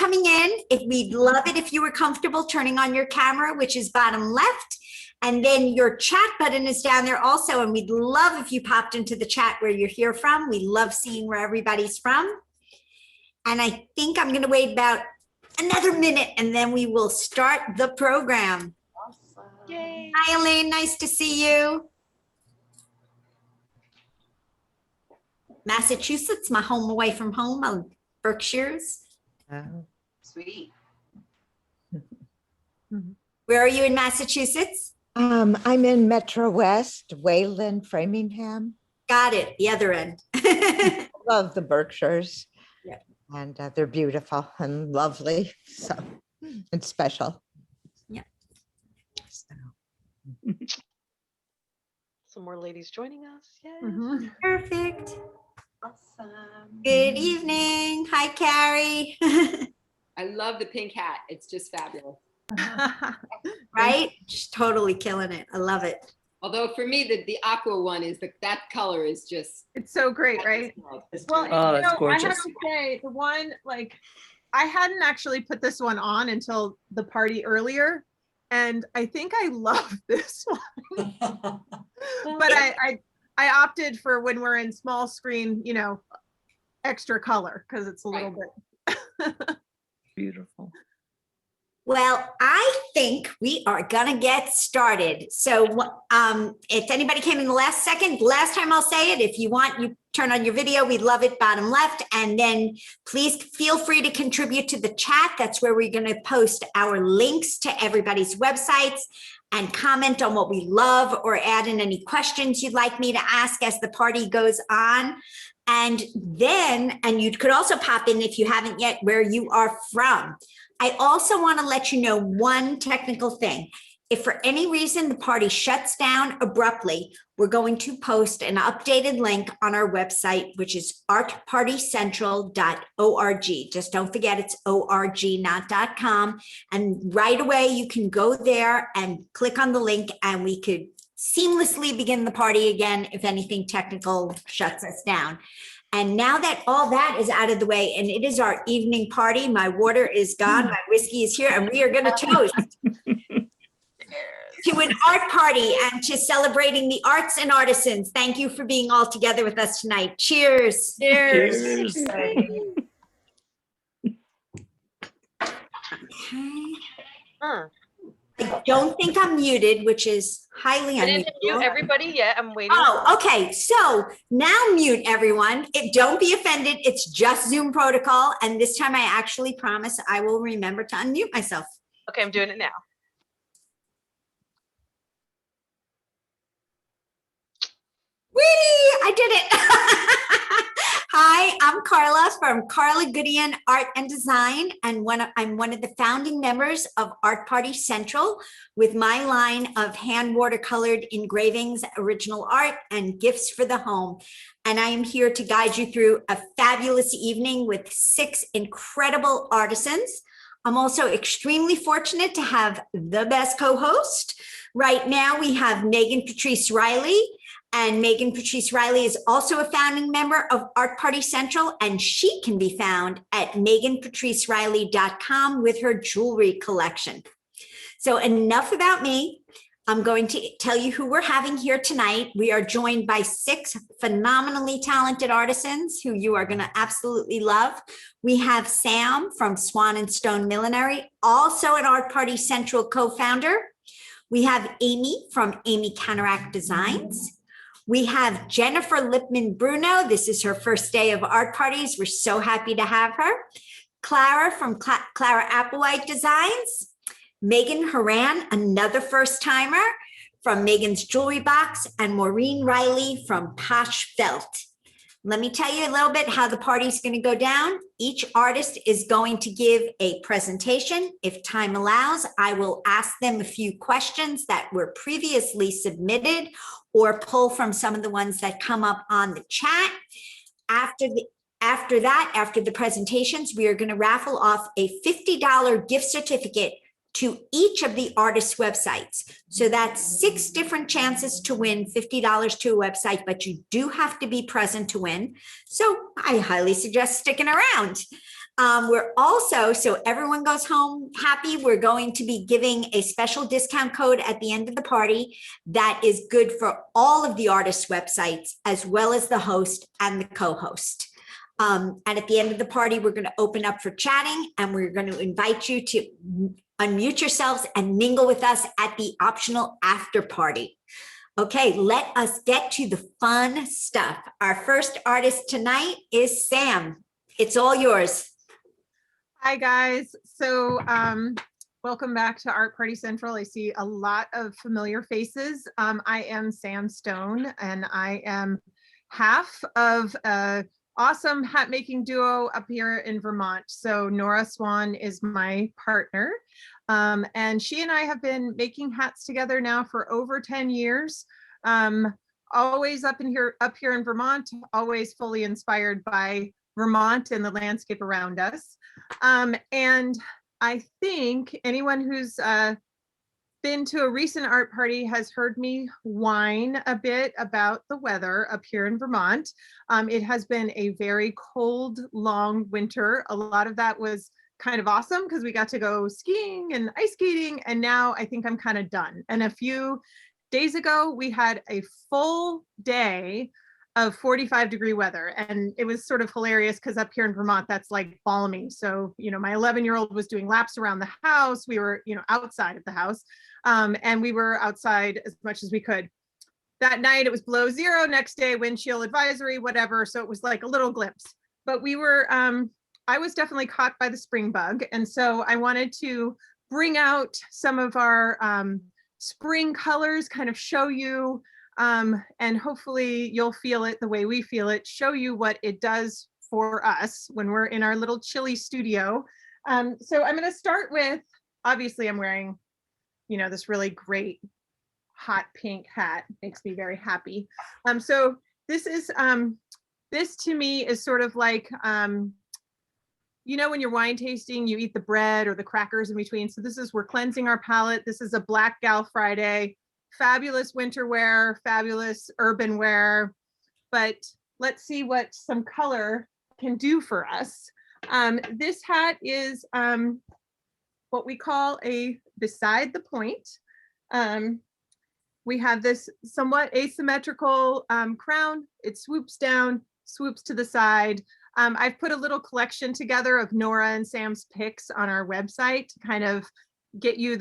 coming in. We'd love it if you were comfortable turning on your camera, which is bottom left. And then your chat button is down there also. And we'd love if you popped into the chat where you're here from. We love seeing where everybody's from. And I think I'm going to wait about another minute and then we will start the program. Awesome. Yay. Hi, Elaine. Nice to see you. Massachusetts, my home away from home, Berkshires. Sweet. Where are you in Massachusetts? I'm in Metro West, Wayland, Framingham. Got it. The other end. Love the Berkshires. Yeah. And they're beautiful and lovely. So it's special. Yeah. So. Some more ladies joining us. Yay. Perfect. Awesome. Good evening. Hi, Carrie. I love the pink hat. It's just fabulous. Right? She's totally killing it. I love it. Although for me, the aqua one is that color is just. It's so great, right? It's Well, great. Oh, you that's know, I have gorgeous. to say, the one, like, I hadn't actually put this one on until the party earlier, and I think I love this one. But I opted for when we're in small screen, you know, extra color because it's a little bit. Beautiful. Well, I think we are gonna get started. So if anybody came in the last time I'll say it, if you want, you turn on your video, we'd love it, bottom left. And then please feel free to contribute to the chat. That's where we're gonna post our links to everybody's websites and comment on what we love or add in any questions you'd like me to ask as the party goes on. And you could also pop in if you haven't yet where you are from. I also want to let you know one technical thing. If for any reason the party shuts down abruptly, we're going to post an updated link on our website, which is artpartycentral.org. Just don't forget it's org, not .com. And right away you can go there and click on the link and we could seamlessly begin the party again if anything technical shuts us down. And now that all that is out of the way, and it is our evening party, my water is gone, my whiskey is here, and we are going to toast to an art party and to celebrating the arts and artisans. Thank you for being all together with us tonight. Cheers. Cheers. Okay. I don't think I'm muted, which is highly I didn't unusual. mute everybody yet. I'm waiting. Oh, okay. So now mute everyone. Don't be offended. It's just Zoom protocol. And this time I actually promise I will remember to unmute myself. Okay, I'm doing it now. Whee! I did it. Hi, I'm Karla from Karla Gudeon Art and Design, and I'm one of the founding members of Art Party Central with my line of hand watercolored engravings, original art, and gifts for the home. And I am here to guide you through a fabulous evening with 6 incredible artisans. I'm also extremely fortunate to have the best co-host. Right now we have Meghan Patrice Riley. And Meghan Patrice Riley is also a founding member of Art Party Central, and she can be found at meghanpatriceriley.com with her jewelry collection. So enough about me. I'm going to tell you who we're having here tonight. We are joined by 6 phenomenally talented artisans who you are going to absolutely love. We have Sam from Swan&Stone Millinery, also an Art Party Central co-founder. We have Amy from Kanarek Designs. We have Jennifer Lippman-Bruno. This is her first day of art parties. We're so happy to have her. Clara from Clara Applewhaite Designs. Meghan Horan, another first timer from Meghan's Jewelry Box, and Maureen Riley from PoshFELT. Let me tell you a little bit how the party's going to go down. Each artist is going to give a presentation. If time allows, I will ask them a few questions that were previously submitted or pull from some of the ones that come up on the chat. After the presentations, we are going to raffle off a $50 gift certificate to each of the artists' websites. So that's 6 different chances to win $50 to a website, but you do have to be present to win. So I highly suggest sticking around. We're also, so everyone goes home happy, we're going to be giving a special discount code at the end of the party that is good for all of the artists' websites, as well as the host and the co-host. And at the end of the party, we're going to open up for chatting, and we're going to invite you to unmute yourselves and mingle with us at the optional after party. Okay, let us get to the fun stuff. Our first artist tonight is Sam. It's all yours. Hi, guys. So welcome back to Art Party Central. I see a lot of familiar faces. I am Sam Stone, and I am half of a awesome hat making duo up here in Vermont. So Nora Swan is my partner, and she and I have been making hats together now for over 10 years. Always up here in Vermont, always fully inspired by Vermont and the landscape around us. And I think anyone who's been to a recent art party has heard me whine a bit about the weather up here in Vermont. It has been a very cold, long winter. A lot of that was kind of awesome because we got to go skiing and ice skating, and now I think I'm kind of done. And a few days ago, we had a full day of 45-degree weather, and it was sort of hilarious because up here in Vermont, that's like balmy. So, you know, my 11-year-old was doing laps around the house. We were, you know, outside of the house, and we were outside as much as we could. That night, it was below zero. Next day, wind chill advisory, whatever. So it was like a little glimpse. But we were, I was definitely caught by the spring bug, and so I wanted to bring out some of our spring colors, kind of show you. And hopefully you'll feel it the way we feel it, show you what it does for us when we're in our little chilly studio. So I'm going to start with, obviously I'm wearing, you know, this really great hot pink hat, makes me very happy. So this is, this to me is sort of like, you know, when you're wine tasting, you eat the bread or the crackers in between. So this is, we're cleansing our palette. This is a Black Gal Friday. Fabulous winter wear, fabulous urban wear, but let's see what some color can do for us. This hat is what we call a beside the point. We have this somewhat asymmetrical crown. It swoops down, swoops to the side. I've put a little collection together of Nora and Sam's picks on our website to kind of get you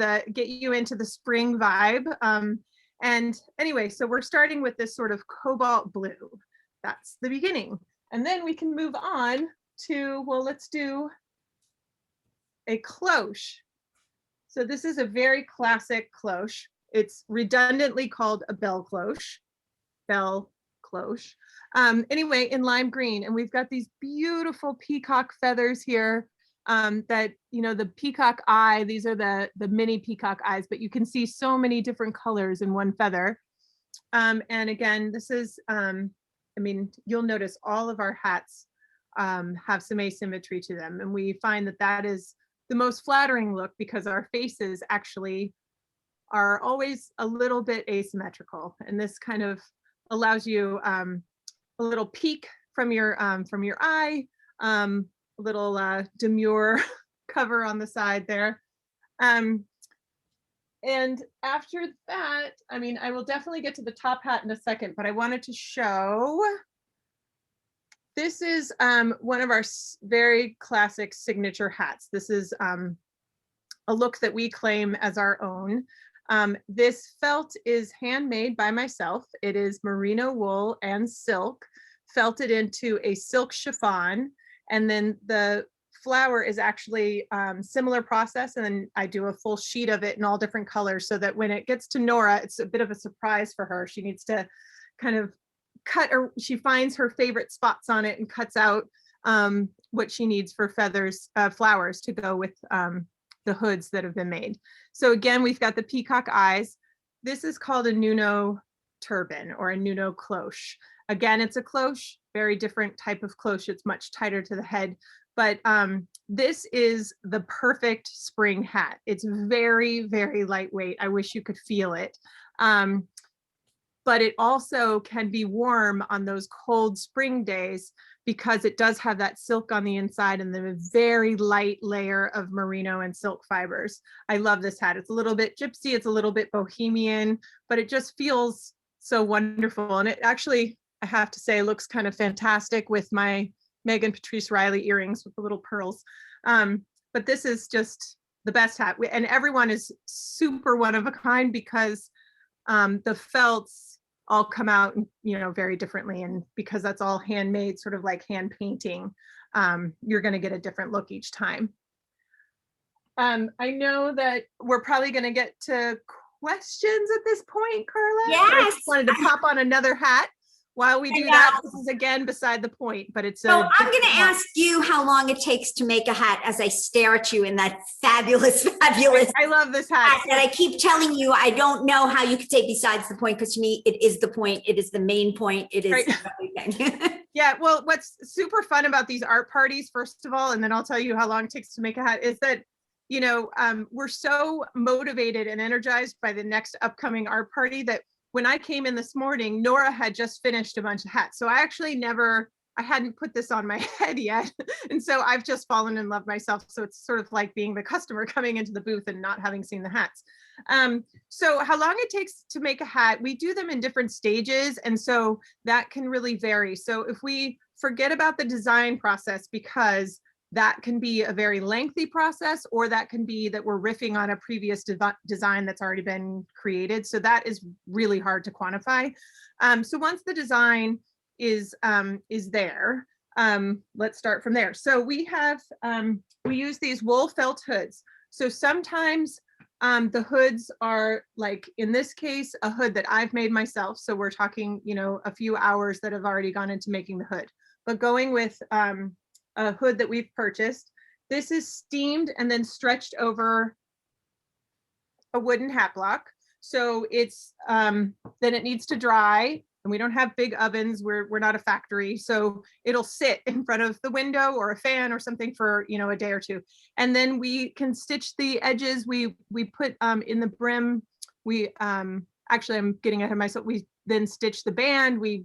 into the spring vibe. And anyway, so we're starting with this sort of cobalt blue. That's the beginning. And then we can move on to, well, let's do a cloche. So this is a very classic cloche. It's redundantly called a belle cloche. Anyway, in lime green. And we've got these beautiful peacock feathers here. That, you know, the peacock eye, these are the mini peacock eyes, but you can see so many different colors in one feather. And again, this is, I mean, you'll notice all of our hats have some asymmetry to them. And we find that that is the most flattering look because our faces actually are always a little bit asymmetrical. And this kind of allows you a little peek from your eye, little demure cover on the side there. And after that, I mean, I will definitely get to the top hat in a second, but I wanted to show, this is one of our very classic signature hats. This is a look that we claim as our own. This felt is handmade by myself. It is merino wool and silk, felted into a silk chiffon. And then the flower is actually similar process. And then I do a full sheet of it in all different colors so that when it gets to Nora, it's a bit of a surprise for her. She needs to kind of she finds her favorite spots on it and cuts out what she needs for flowers to go with the hoods that have been made. So again, we've got the peacock eyes. This is called a Nuno turban or a Nuno cloche. Again, it's a cloche, very different type of cloche. It's much tighter to the head, but this is the perfect spring hat. It's very, very lightweight. I wish you could feel it. But it also can be warm on those cold spring days because it does have that silk on the inside and the very light layer of merino and silk fibers. I love this hat. It's a little bit gypsy, it's a little bit bohemian, but it just feels so wonderful. And it actually, I have to say, looks kind of fantastic with my Meghan Patrice Riley earrings with the little pearls. But this is just the best hat. And everyone is super one of a kind because the felts all come out, very differently. And because that's all handmade, sort of like hand painting, you're going to get a different look each time. I know that we're probably going to get to questions at this point, Karla. Yes. So I just wanted to pop on another hat. While we do that, this is again beside the point, but it's so I'm going to ask you how long it takes to make a hat as I stare at you in that fabulous I love this hat. that I keep telling you. I don't know how you could say besides the point, because to me it is the point. It is the main point. It is everything. Yeah, well, what's super fun about these art parties, first of all, and then I'll tell you how long it takes to make a hat, is that we're so motivated and energized by the next upcoming art party that when I came in this morning, Nora had just finished a bunch of hats. So I actually I hadn't put this on my head yet. And so I've just fallen in love myself. So it's sort of like being the customer coming into the booth and not having seen the hats. So how long it takes to make a hat, we do them in different stages. And so that can really vary. So if we forget about the design process, because that can be a very lengthy process, or that can be that we're riffing on a previous design that's already been created. So that is really hard to quantify. So once the design is there, let's start from there. So we have, we use these wool felt hoods. So sometimes the hoods are, like in this case, a hood that I've made myself. So we're talking, a few hours that have already gone into making the hood. But going with a hood that we've purchased, this is steamed and then stretched over a wooden hat block. So it's then it needs to dry, and we don't have big ovens. We're not a factory, so it'll sit in front of the window or a fan or something for a day or two, and then we can stitch the edges. We put in the brim. We actually, I'm getting ahead of myself. We then stitch the band. We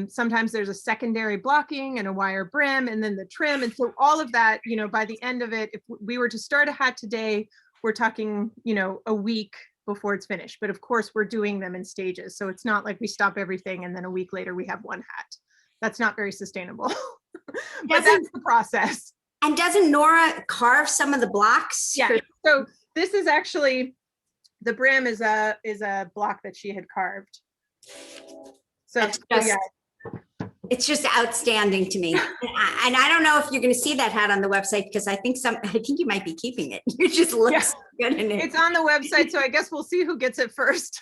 sometimes there's a secondary blocking and a wire brim, and then the trim. And so all of that, by the end of it, if we were to start a hat today, we're talking, a week before it's finished. But of course, we're doing them in stages. So it's not like we stop everything and then a week later we have one hat. That's not very sustainable. But that's the process. And doesn't Nora carve some of the blocks? Yeah. So this is actually, the brim is a block that she had carved. So it's just outstanding to me. And I don't know if you're going to see that hat on the website, because I think you might be keeping it. You just look good in it. It's on the website, so I guess we'll see who gets it first.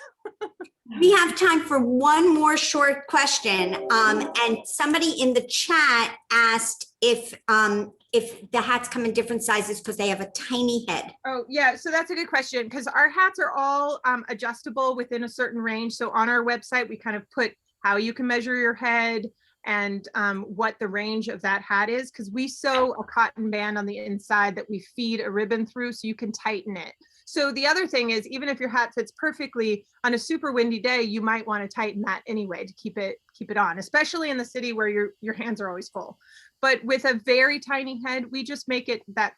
We have time for one more short question. And somebody in the chat asked if the hats come in different sizes because they have a tiny head. Oh, yeah. So that's a good question, because our hats are all adjustable within a certain range. So on our website, we kind of put how you can measure your head and what the range of that hat is, because we sew a cotton band on the inside that we feed a ribbon through so you can tighten it. So the other thing is, even if your hat fits perfectly, on a super windy day, you might want to tighten that anyway to keep it on, especially in the city where your hands are always full. But with a very tiny head, we just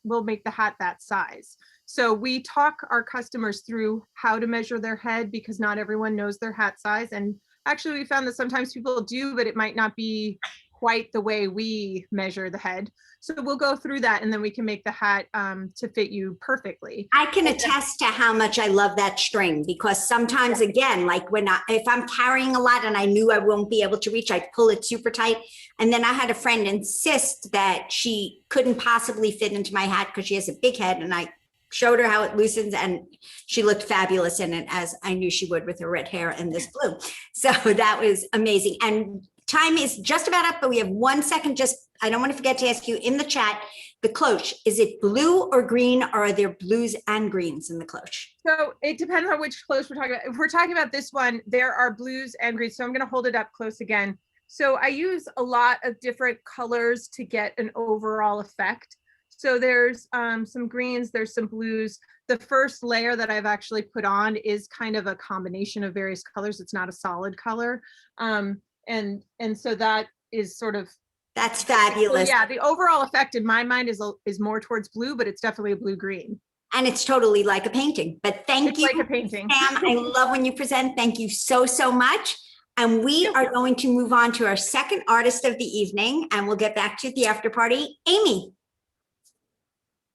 we'll make the hat that size. So we talk our customers through how to measure their head, because not everyone knows their hat size. And actually, we found that sometimes people do, but it might not be quite the way we measure the head. So we'll go through that, and then we can make the hat to fit you perfectly. I can attest to how much I love that string, because sometimes, again, like if I'm carrying a lot and I knew I won't be able to reach, I pull it super tight. And then I had a friend insist that she couldn't possibly fit into my hat because she has a big head, and I showed her how it loosens, and she looked fabulous in it, as I knew she would with her red hair and this blue. So that was amazing. And time is just about up, but we have 1 second. I don't want to forget to ask you in the chat, the cloche, is it blue or green, or are there blues and greens in the cloche? So it depends on which cloche we're talking about. If we're talking about this one, there are blues and greens. So I'm going to hold it up close again. So I use a lot of different colors to get an overall effect. So there's some greens, there's some blues. The first layer that I've actually put on is kind of a combination of various colors. It's not a solid color. And so that is sort of That's So fabulous. yeah, the overall effect in my mind is more towards blue, but it's definitely a blue-green. And it's totally like a painting, but thank It's you. like a painting. Sam, I love when you present. Thank you so, so much. And we are going to move on to our second artist of the evening, and we'll get back to the after party. Amy.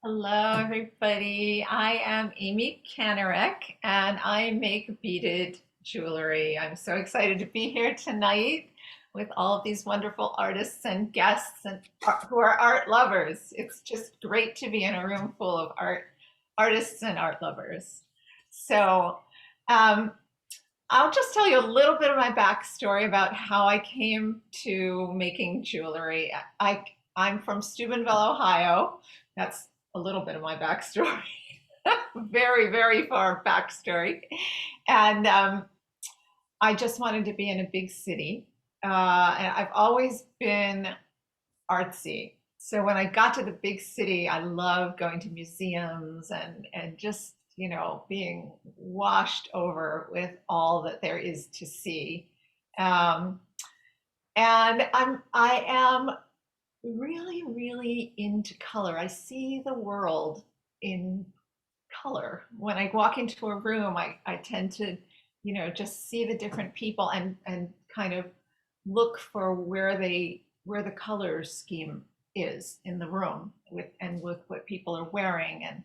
Hello, everybody. I am Amy Kanarek, and I make beaded jewelry. I'm so excited to be here tonight with all of these wonderful artists and guests and who are art lovers. It's just great to be in a room full of artists and art lovers. So I'll just tell you a little bit of my backstory about how I came to making jewelry. I'm from Steubenville, Ohio. That's a little bit of my backstory. Very, very far backstory. And I just wanted to be in a big city. And I've always been artsy. So when I got to the big city, I loved going to museums and just, you know, being washed over with all that there is to see. And I am really, really into color. I see the world in color. When I walk into a room, I tend to, you know, just see the different people and kind of look for where the color scheme is in the room with what people are wearing. And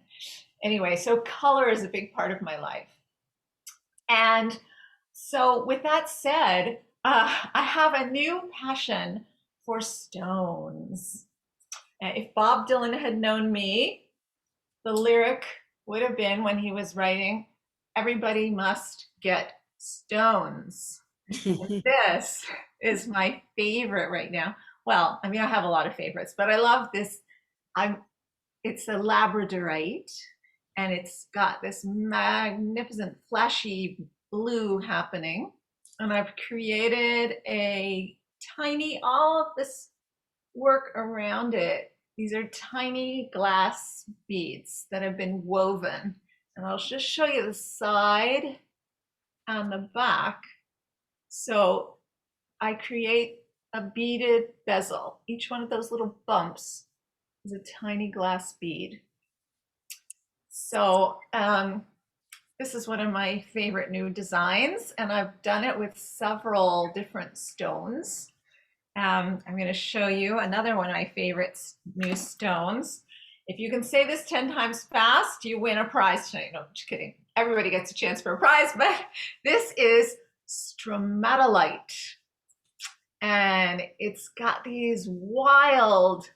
anyway, so color is a big part of my life. And so with that said, I have a new passion for stones. If Bob Dylan had known me, the lyric would have been when he was writing, "Everybody must get stones." This is my favorite right now. Well, I mean, I have a lot of favorites, but I love this. It's a labradorite, and it's got this magnificent flashy blue happening. And I've created a tiny, all of this work around it. These are tiny glass beads that have been woven. And I'll just show you the side and the back. So I create a beaded bezel. Each one of those little bumps is a tiny glass bead. So this is one of my favorite new designs, and I've done it with several different stones. I'm going to show you another one of my favorite new stones. If you can say this 10 times fast, you win a prize tonight. No, just kidding. Everybody gets a chance for a prize, but this is stromatolite. And it's got these wild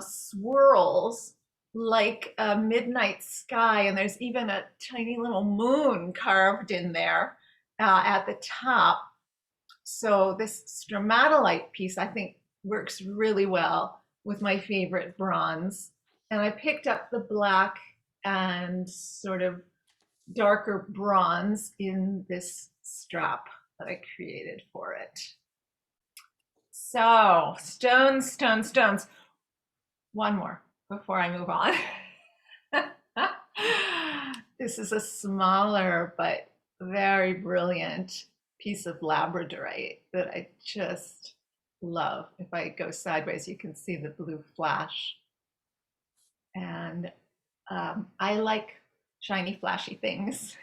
swirls like a midnight sky, and there's even a tiny little moon carved in there at the top. So this stromatolite piece, I think, works really well with my favorite bronze. And I picked up the black and sort of darker bronze in this strap that I created for it. So stones, stones, stones. One more before I move on. This is a smaller but very brilliant piece of labradorite that I just love. If I go sideways, you can see the blue flash. And I like shiny, flashy things.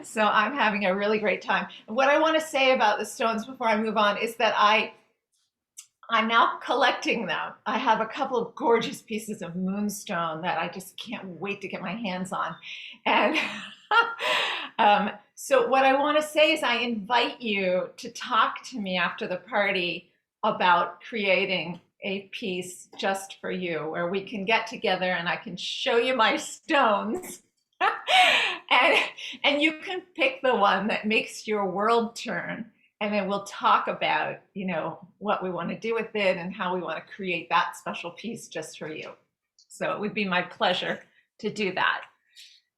So I'm having a really great time. And what I want to say about the stones before I move on is that I'm now collecting them. I have a couple of gorgeous pieces of moonstone that I just can't wait to get my hands on. And so what I want to say is I invite you to talk to me after the party about creating a piece just for you, where we can get together and I can show you my stones. and you can pick the one that makes your world turn, and then we'll talk about, you know, what we want to do with it and how we want to create that special piece just for you. So it would be my pleasure to do that.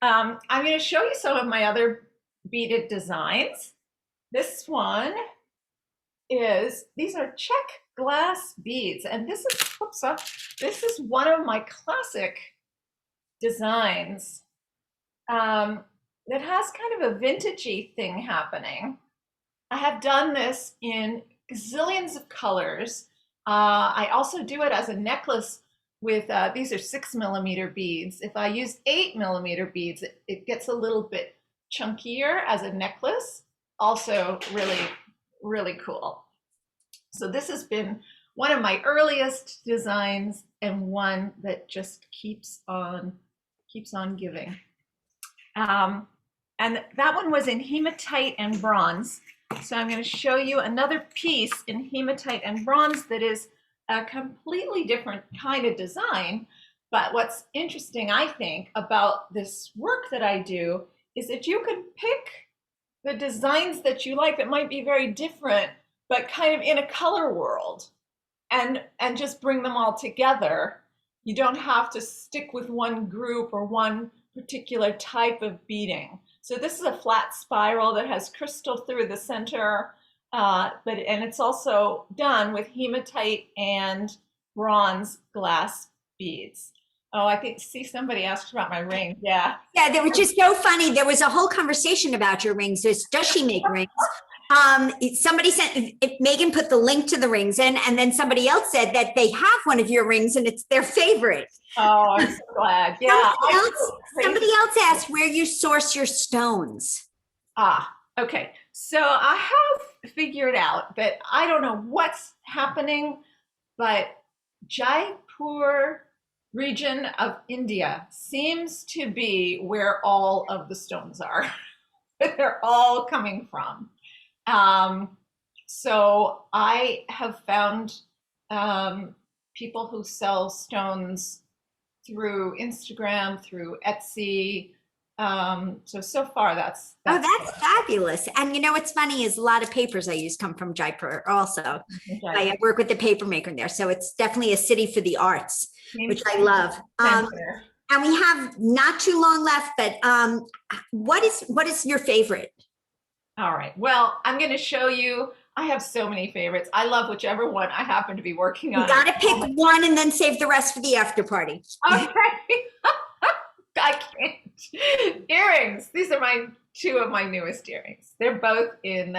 I'm going to show you some of my other beaded designs. This one is, these are check glass beads, and this is one of my classic designs. That has kind of a vintagey thing happening. I have done this in gazillions of colors, I also do it as a necklace with, these are 6mm beads. If I use 8mm beads, it gets a little bit chunkier as a necklace. Also really, really cool. So this has been one of my earliest designs and one that just keeps on giving. And that one was in hematite and bronze. So I'm going to show you another piece in hematite and bronze that is a completely different kind of design. But what's interesting, I think, about this work that I do is that you can pick the designs that you like that might be very different, but kind of in a color world, and just bring them all together. You don't have to stick with one group or one particular type of beading. So this is a flat spiral that has crystal through the center, and it's also done with hematite and bronze glass beads. Oh, see somebody asked about my ring. Yeah. Yeah, that was just so funny. There was a whole conversation about your rings. Does she make rings? Somebody sent, Megan put the link to the rings in, and then somebody else said that they have one of your rings and it's their favorite. Oh, I'm so glad. Yeah. Somebody else asked where you source your stones. Okay. So I have figured out that I don't know what's happening, but Jaipur region of India seems to be where all of the stones are. They're all coming from. So I have found people who sell stones through Instagram, through Etsy. So far that's Fabulous. And you know what's funny is a lot of papers I use come from Jaipur also. I work with the paper maker there, so it's definitely a city for the arts, which I love. And we have not too long left, but what is your favorite? All right. Well, I'm going to show you. I have so many favorites. I love whichever one I happen to be working on. You got to pick one and then save the rest for the after party. Okay. I can't. Earrings. These are two of my newest earrings. They're both in,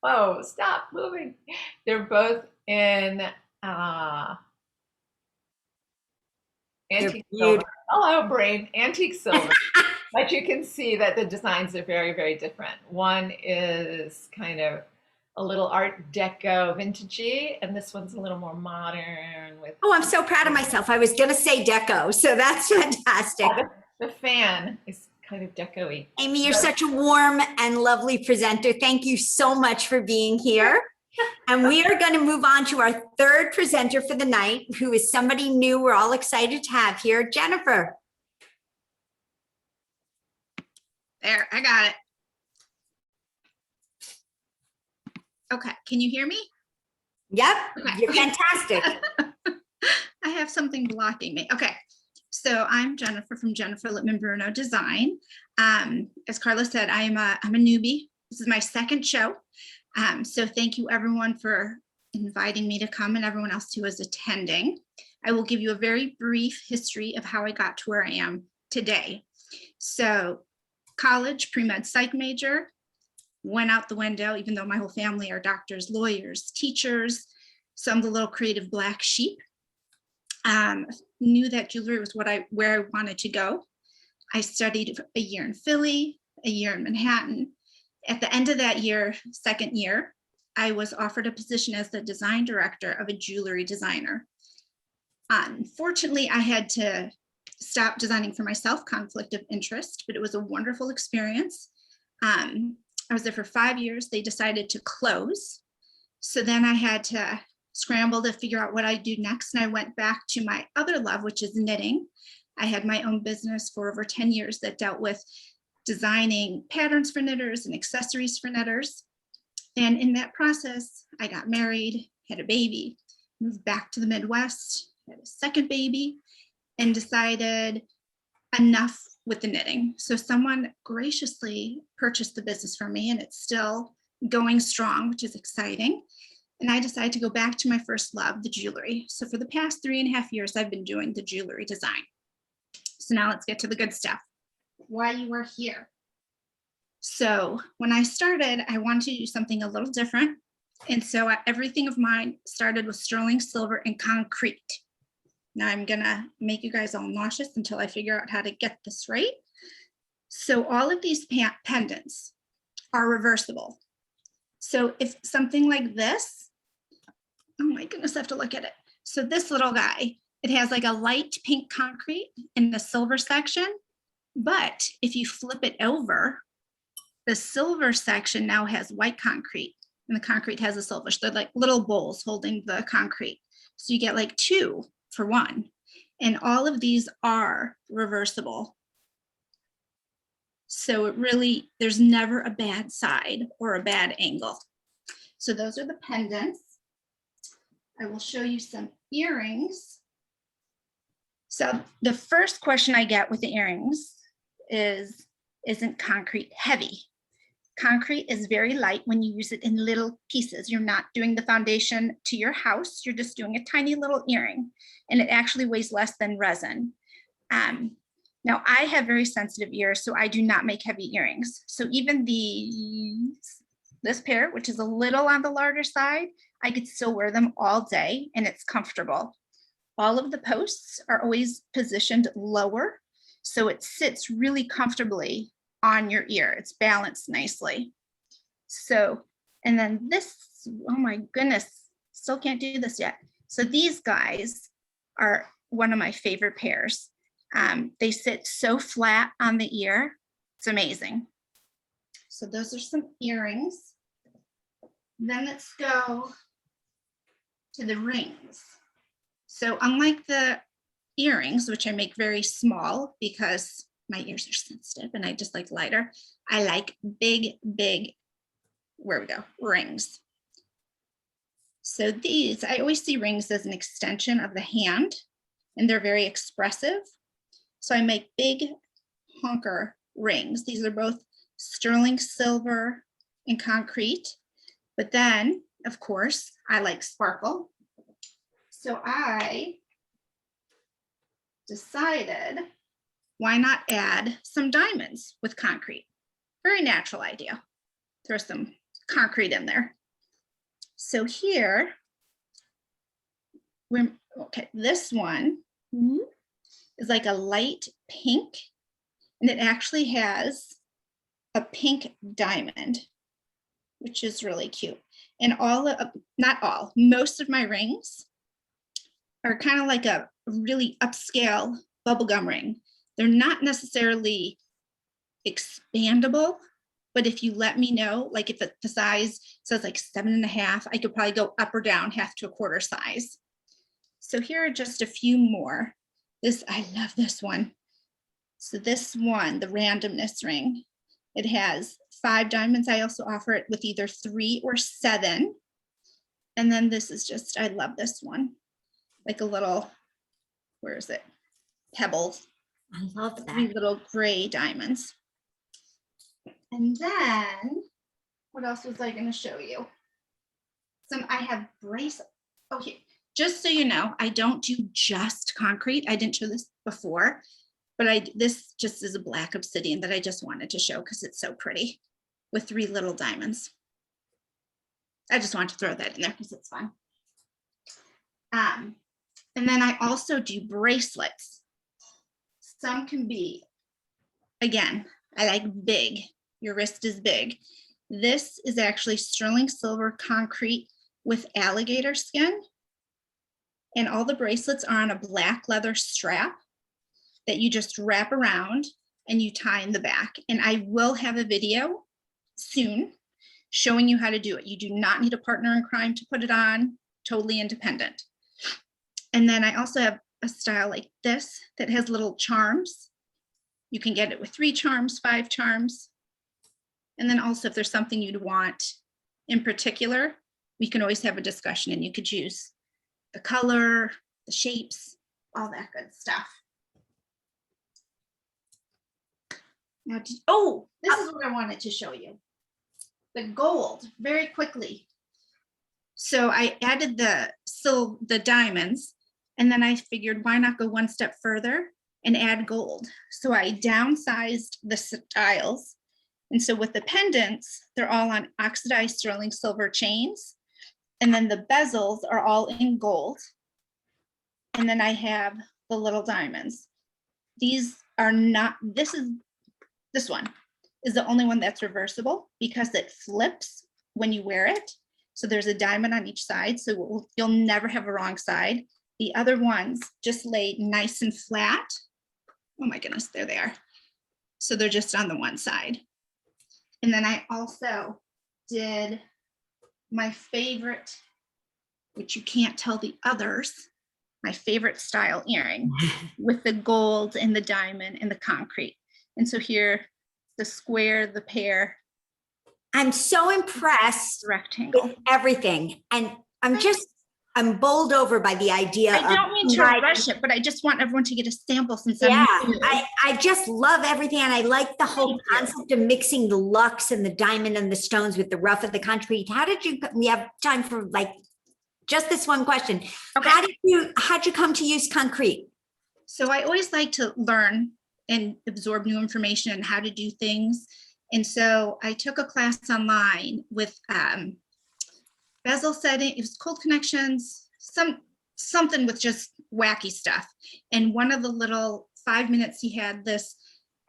oh, stop moving. They're both in antique silver. Hello, brain. Antique silver. But you can see that the designs are very, very different. One is kind of a little Art Deco vintagey, and this one's a little more modern. Oh, I'm so proud of myself. I was going to say deco, so that's fantastic. The fan is kind of deco-y. Amy, you're such a warm and lovely presenter. Thank you so much for being here. And we are going to move on to our third presenter for the night, who is somebody new we're all excited to have here, Jennifer. There, I got it. Okay, can you hear me? Yep, okay. You're fantastic. I have something blocking me. Okay, so I'm Jennifer from Jennifer Lippman-Bruno Design. As Karla said, I'm a newbie. This is my second show. So thank you everyone for inviting me to come and everyone else who is attending. I will give you a very brief history of how I got to where I am today. So college, pre-med psych major, went out the window, even though my whole family are doctors, lawyers, teachers, so I'm the little creative black sheep. Knew that jewelry was where I wanted to go. I studied a year in Philly, a year in Manhattan. At the end of that year, second year, I was offered a position as the design director of a jewelry designer. Unfortunately, I had to stop designing for myself, conflict of interest, but it was a wonderful experience. I was there for 5 years. They decided to close. So then I had to scramble to figure out what I'd do next. And I went back to my other love, which is knitting. I had my own business for over 10 years that dealt with designing patterns for knitters and accessories for knitters. And in that process, I got married, had a baby, moved back to the Midwest, had a second baby, and decided enough with the knitting. So someone graciously purchased the business from me, and it's still going strong, which is exciting. And I decided to go back to my first love, the jewelry. So for the past 3.5 years, I've been doing the jewelry design. So now let's get to the good stuff. Why you are here. So when I started, I wanted to do something a little different. And so everything of mine started with sterling silver and concrete. Now I'm gonna make you guys all nauseous until I figure out how to get this right. So all of these pendants are reversible. So if something like this, oh my goodness, I have to look at it. So this little guy, it has like a light pink concrete in the silver section, but if you flip it over, the silver section now has white concrete and the concrete has a silver. So they're like little bowls holding the concrete. So you get like 2 for 1. And all of these are reversible. So it really, there's never a bad side or a bad angle. So those are the pendants. I will show you some earrings. So the first question I get with the earrings is, isn't concrete heavy? Concrete is very light when you use it in little pieces. You're not doing the foundation to your house. You're just doing a tiny little earring, and it actually weighs less than resin. Now I have very sensitive ears, so I do not make heavy earrings. So even this pair, which is a little on the larger side, I could still wear them all day and it's comfortable. All of the posts are always positioned lower, so it sits really comfortably on your ear. It's balanced nicely. So, and then this, oh my goodness, still can't do this yet. So these guys are one of my favorite pairs. They sit so flat on the ear. It's amazing. So those are some earrings. Then let's go to the rings. So unlike the earrings, which I make very small because my ears are sensitive and I just like lighter, I like big, where we go, rings. So these, I always see rings as an extension of the hand, and they're very expressive. So I make big honker rings. These are both sterling silver and concrete. But then, of course, I like sparkle. So I decided, why not add some diamonds with concrete? Very natural idea. Throw some concrete in there. So here, this one is like a light pink, and it actually has a pink diamond, which is really cute. And most of my rings are kind of like a really upscale bubblegum ring. They're not necessarily expandable, but if you let me know, like if the size says like 7.5, I could probably go up or down 1/2 to 1/4 size. So here are just a few more. I love this one. So this one, the randomness ring, it has 5 diamonds. I also offer it with either 3 or 7. And then this is just, I love this one. Like a little, where is it? Pebbles. I love 3 that. little gray diamonds. And then, what else was I gonna show you? I have bracelets. Okay, just so you know, I don't do just concrete. I didn't show this before, but this just is a black obsidian that I just wanted to show because it's so pretty with 3 little diamonds. I just want to throw that in there because it's fun. And then I also do bracelets. Some can be, again, I like big. Your wrist is big. This is actually sterling silver concrete with alligator skin. And all the bracelets are on a black leather strap that you just wrap around and you tie in the back. And I will have a video soon showing you how to do it. You do not need a partner in crime to put it on, totally independent. And then I also have a style like this that has little charms. You can get it with 3 charms, 5 charms. And then also if there's something you'd want in particular, we can always have a discussion and you could choose the color, the shapes, all that good stuff. Now, this is what I wanted to show you. The gold, very quickly. So I added the diamonds, and then I figured why not go one step further and add gold. So I downsized the styles. And so with the pendants, they're all on oxidized sterling silver chains. And then the bezels are all in gold. And then I have the little diamonds. These are not, this one is the only one that's reversible because it flips when you wear it. So there's a diamond on each side, so you'll never have a wrong side. The other ones just lay nice and flat. Oh my goodness, there they are. So they're just on the one side. And then I also did my favorite, which you can't tell the others, my favorite style earring with the gold and the diamond and the concrete. And so here, the square, the pear. I'm so impressed Rectangle. with everything. And I'm bowled over by the idea I don't mean to combining- rush it, but I just want everyone to get a sample since Yeah, I'm new. I just love everything. And I like the whole Thank you. concept of mixing the luxe and the diamond and the stones with the rough of the concrete. How did you, we have time for like just this one question. Okay. How'd you come to use concrete? So I always like to learn and absorb new information and how to do things. And so I took a class online with bezel setting, it was cold connections, something with just wacky stuff. And one of the little 5 minutes, he had this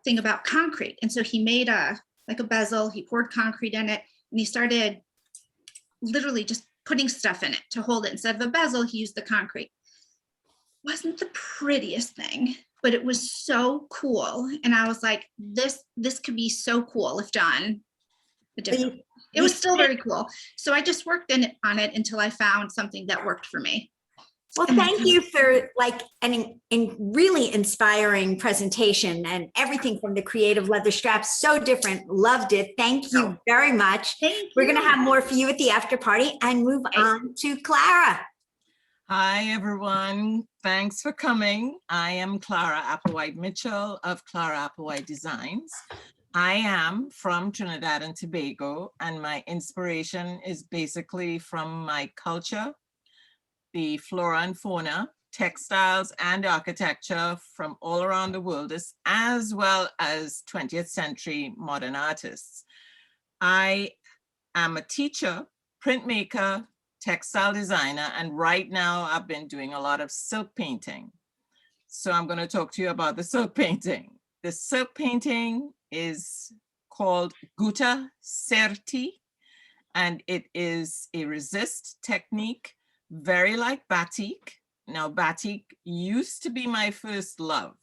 thing about concrete. And so he made a bezel, he poured concrete in it, and he started literally just putting stuff in it to hold it. Instead of a bezel, he used the concrete. Wasn't the prettiest thing, but it was so cool. And I was like, this could be so cool if done a different way. It was still very cool. So I just worked on it until I found something that worked for me. Well, thank you for like an really inspiring presentation and everything from the creative leather straps. So different. Loved it. Thank you very much. We're going to have more for you at the after party and move on to Clara. Hi, everyone. Thanks for coming. I am Clara Applewhaite Mitchell of Clara Applewhaite Designs. I am from Trinidad and Tobago, and my inspiration is basically from my culture, the flora and fauna, textiles and architecture from all around the world, as well as 20th century modern artists. I am a teacher, printmaker, textile designer, and right now I've been doing a lot of silk painting. So I'm going to talk to you about the silk painting. The silk painting is called Gutta Serti, and it is a resist technique, very like batik. Now, batik used to be my first love,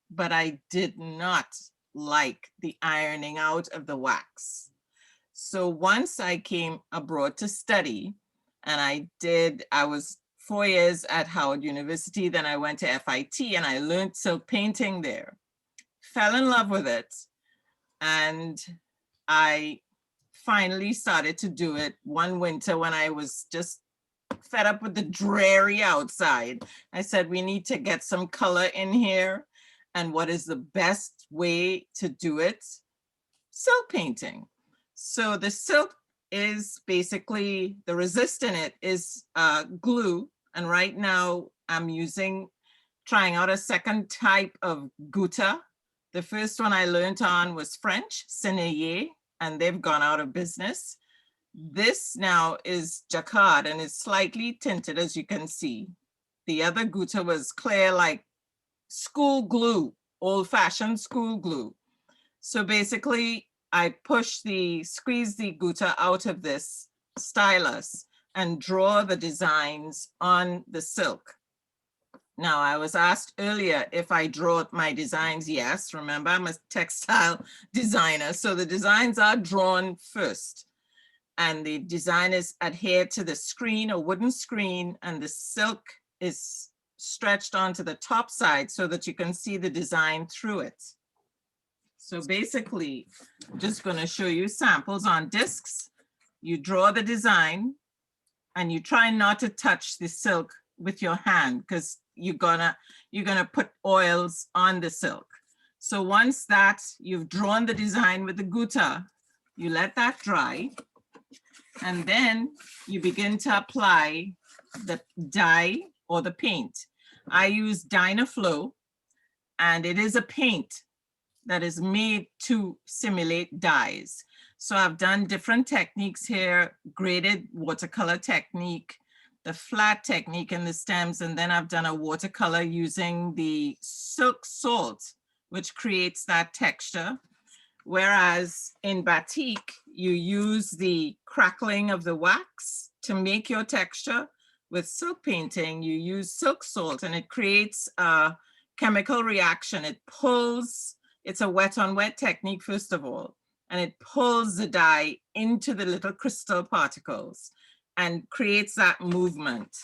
but I did not like the ironing out of the wax. So once I came abroad to study, and I was 4 years at Howard University, then I went to FIT and I learned silk painting there. Fell in love with it, and I finally started to do it one winter when I was just fed up with the dreary outside. I said, we need to get some color in here, and what is the best way to do it? Silk painting. So the silk is basically, the resist in it is glue, and right now I'm trying out a second type of gutta. The first one I learned on was French, Sennelier, and they've gone out of business. This now is jacquard and it's slightly tinted, as you can see. The other gutta was clear like school glue, old-fashioned school glue. So basically, I squeeze the gutta out of this stylus and draw the designs on the silk. Now, I was asked earlier if I draw my designs. Yes, remember, I'm a textile designer. So the designs are drawn first. And the design is adhered to the screen, a wooden screen, and the silk is stretched onto the top side so that you can see the design through it. So basically, I'm just going to show you samples on discs. You draw the design and you try not to touch the silk with your hand because you're gonna put oils on the silk. So once that you've drawn the design with the gutta, you let that dry, and then you begin to apply the dye or the paint. I use Dynaflow, and it is a paint that is made to simulate dyes. So I've done different techniques here, graded watercolor technique, the flat technique in the stems, and then I've done a watercolor using the silk salt, which creates that texture. Whereas in batik, you use the crackling of the wax to make your texture. With silk painting, you use silk salt and it creates a chemical reaction. It pulls, it's a wet on wet technique, first of all, and it pulls the dye into the little crystal particles and creates that movement.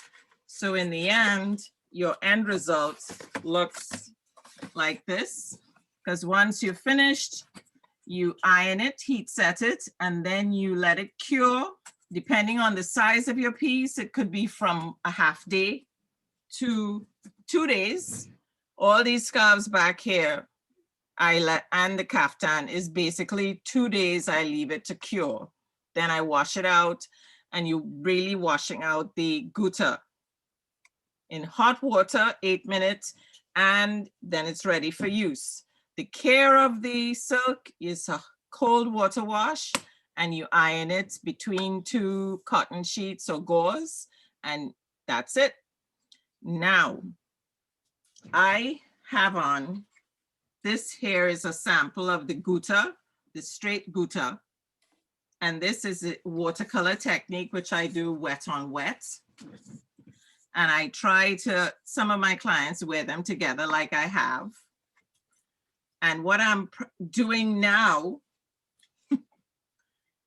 So in the end, your end result looks like this, because once you're finished, you iron it, heat set it, and then you let it cure. Depending on the size of your piece, it could be from a half day to 2 days. All these scarves back here, and the kaftan is basically 2 days I leave it to cure. Then I wash it out, and you're really washing out the gutta in hot water, 8 minutes, and then it's ready for use. The care of the silk is a cold water wash, and you iron it between 2 cotton sheets or gauze, and that's it. Now, I have on, this here is a sample of the gutta, the straight gutta, and this is a watercolor technique, which I do wet on wet. And I try to, some of my clients wear them together like I have. And what I'm doing now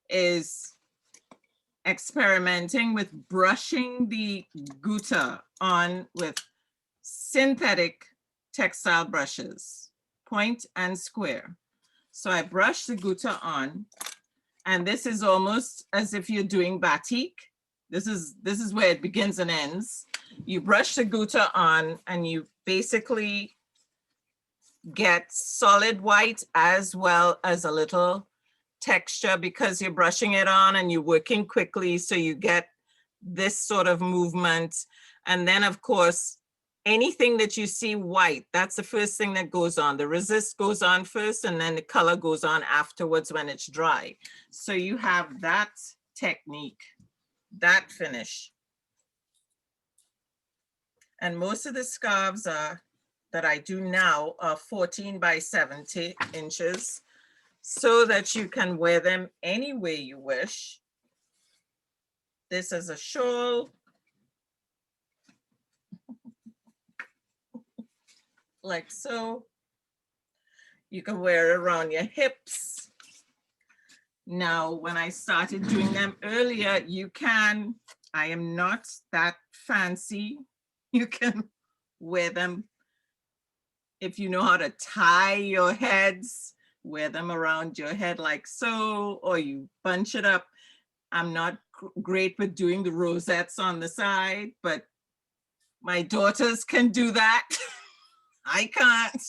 is experimenting with brushing the gutta on with synthetic textile brushes, point and square. So I brush the gutta on, and this is almost as if you're doing batik. This is where it begins and ends. You brush the gutta on and you basically get solid white as well as a little texture, because you're brushing it on and you're working quickly, so you get this sort of movement. And then of course, anything that you see white, that's the first thing that goes on. The resist goes on first, and then the color goes on afterwards when it's dry. So you have that technique, that finish. And most of the scarves that I do now are 14 by 70 inches, so that you can wear them any way you wish. This is a shawl. Like so. You can wear it around your hips. Now, when I started doing them earlier, you can, I am not that fancy. You can wear them, if you know how to tie your heads, wear them around your head like so, or you bunch it up. I'm not great with doing the rosettes on the side, but my daughters can do that. I can't.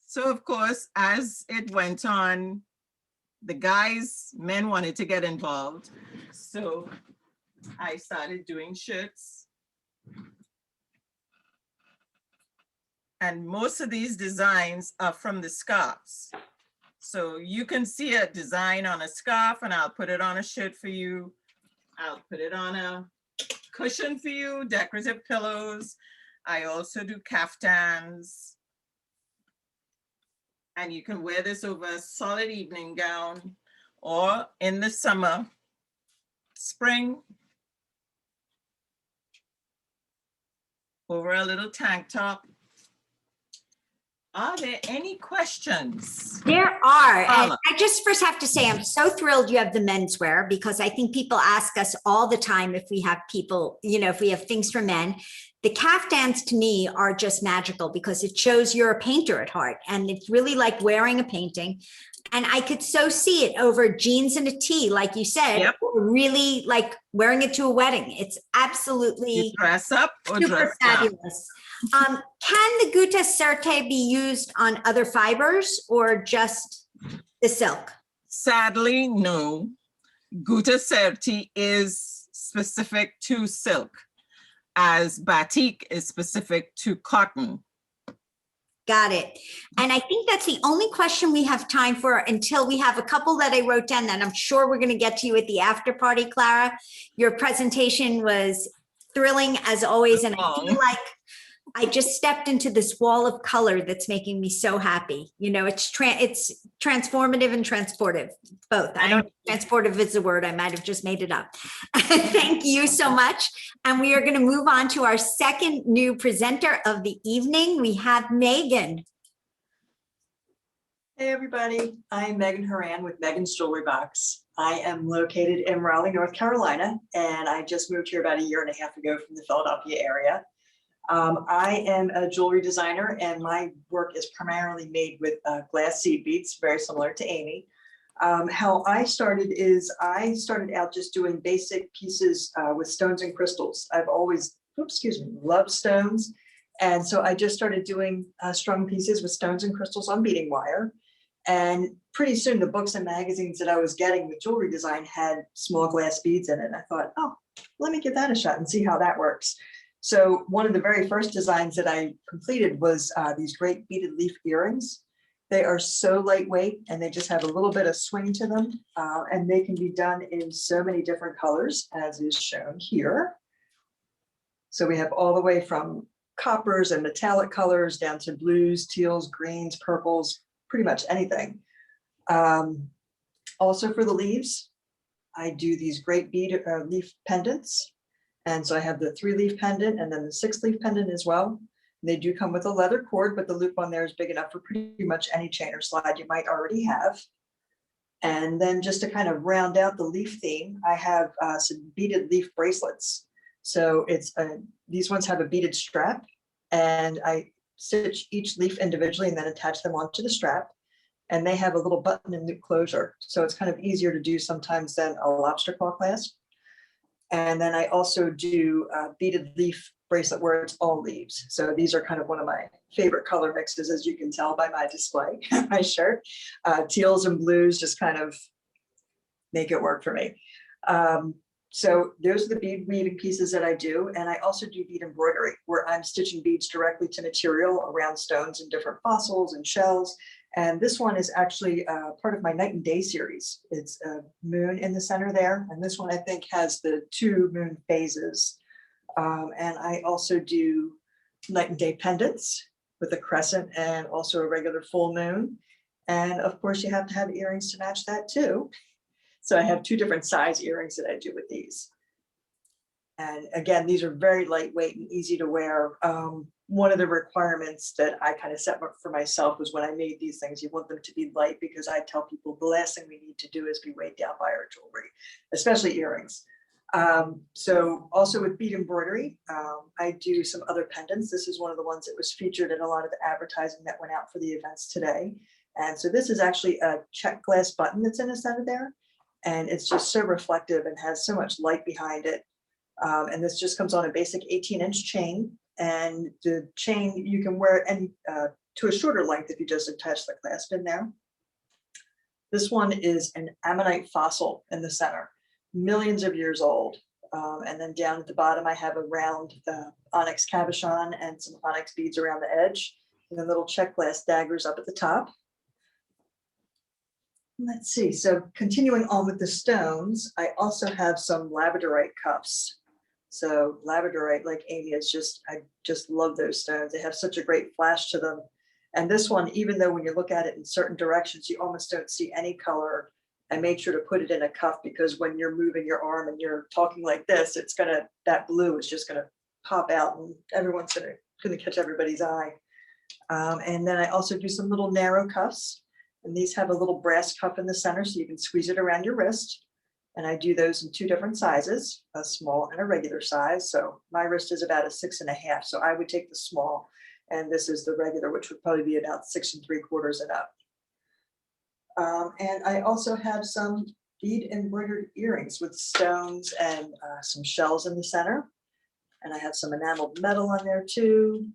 So of course, as it went on, the men wanted to get involved. So I started doing shirts. And most of these designs are from the scarves. So you can see a design on a scarf and I'll put it on a shirt for you. I'll put it on a cushion for you, decorative pillows. I also do kaftans. And you can wear this over a solid evening gown, or in the summer, spring, over a little tank top. Are there any questions? There are. And Karla. I just first have to say, I'm so thrilled you have the menswear, because I think people ask us all the time if we have people, if we have things for men. The kaftans to me are just magical, because it shows you're a painter at heart, and it's really like wearing a painting. And I could so see it over jeans and a tee, like you said, Yep. really like wearing it to a wedding. It's absolutely You dress up or super dress down? fabulous. Can the gutta serte be used on other fibers or just the silk? Sadly, no. Gutta serte is specific to silk, as batik is specific to cotton. Got it. And I think that's the only question we have time for until we have a couple that I wrote down that I'm sure we're going to get to you at the after party, Clara. Your presentation was thrilling as always. And I feel like I just stepped into this wall of color that's making me so happy. You know, it's transformative and transportive, both. I don't know if transportive is the word. I might have just made it up. Thank you so much. And we are going to move on to our second new presenter of the evening. We have Meghan. Hey everybody, I'm Meghan Horan with Meghan's Jewelry Box. I am located in Raleigh, North Carolina, and I just moved here about a year and a half ago from the Philadelphia area. I am a jewelry designer, and my work is primarily made with glass seed beads, very similar to Amy. How I started is I started out just doing basic pieces with stones and crystals. I've always, loved stones. And so I just started doing strung pieces with stones and crystals on beading wire. And pretty soon the books and magazines that I was getting with jewelry design had small glass beads in it. And I thought, oh, let me give that a shot and see how that works. So one of the very first designs that I completed was these great beaded leaf earrings. They are so lightweight and they just have a little bit of swing to them. And they can be done in so many different colors as is shown here. So we have all the way from coppers and metallic colors down to blues, teals, greens, purples, pretty much anything. Also for the leaves, I do these great bead leaf pendants. And so I have the 3-leaf pendant and then the 6-leaf pendant as well. They do come with a leather cord, but the loop on there is big enough for pretty much any chain or slide you might already have. And then just to kind of round out the leaf theme, I have some beaded leaf bracelets. So it's these ones have a beaded strap, and I stitch each leaf individually and then attach them onto the strap. And they have a little button and loop closure. So it's kind of easier to do sometimes than a lobster claw clasp. And then I also do a beaded leaf bracelet where it's all leaves. So these are kind of one of my favorite color mixes, as you can tell by my display, my shirt. Teals and blues just kind of make it work for me. So those are the bead weaving pieces that I do. And I also do bead embroidery, where I'm stitching beads directly to material around stones and different fossils and shells. And this one is actually part of my night and day series. It's a moon in the center there. And this one I think has the 2 moon phases. And I also do night and day pendants with a crescent and also a regular full moon. And of course you have to have earrings to match that too. So I have 2 different size earrings that I do with these. And again, these are very lightweight and easy to wear. One of the requirements that I kind of set for myself was when I made these things, you want them to be light, because I tell people the last thing we need to do is be weighed down by our jewelry, especially earrings. So also with bead embroidery, I do some other pendants. This is one of the ones that was featured in a lot of the advertising that went out for the events today. And so this is actually a check glass button that's in the center there. And it's just so reflective and has so much light behind it. And this just comes on a basic 18-inch chain. And the chain, you can wear any to a shorter length if you just attach the clasp in there. This one is an ammonite fossil in the center, millions of years old. And then down at the bottom, I have a round onyx cabochon and some onyx beads around the edge, and then little check glass daggers up at the top. Let's see, so continuing on with the stones, I also have some labradorite cuffs. So labradorite, like Amy, is just, I just love those stones. They have such a great flash to them. And this one, even though when you look at it in certain directions, you almost don't see any color, I made sure to put it in a cuff, because when you're moving your arm and you're talking like this, it's gonna, that blue is just gonna pop out and everyone's gonna catch everybody's eye. And then I also do some little narrow cuffs. And these have a little brass cuff in the center so you can squeeze it around your wrist. And I do those in 2 different sizes, a small and a regular size. So my wrist is about a 6.5. So I would take the small, and this is the regular, which would probably be about 6 3/4 and up. And I also have some bead embroidered earrings with stones and some shells in the center. And I have some enameled metal on there too.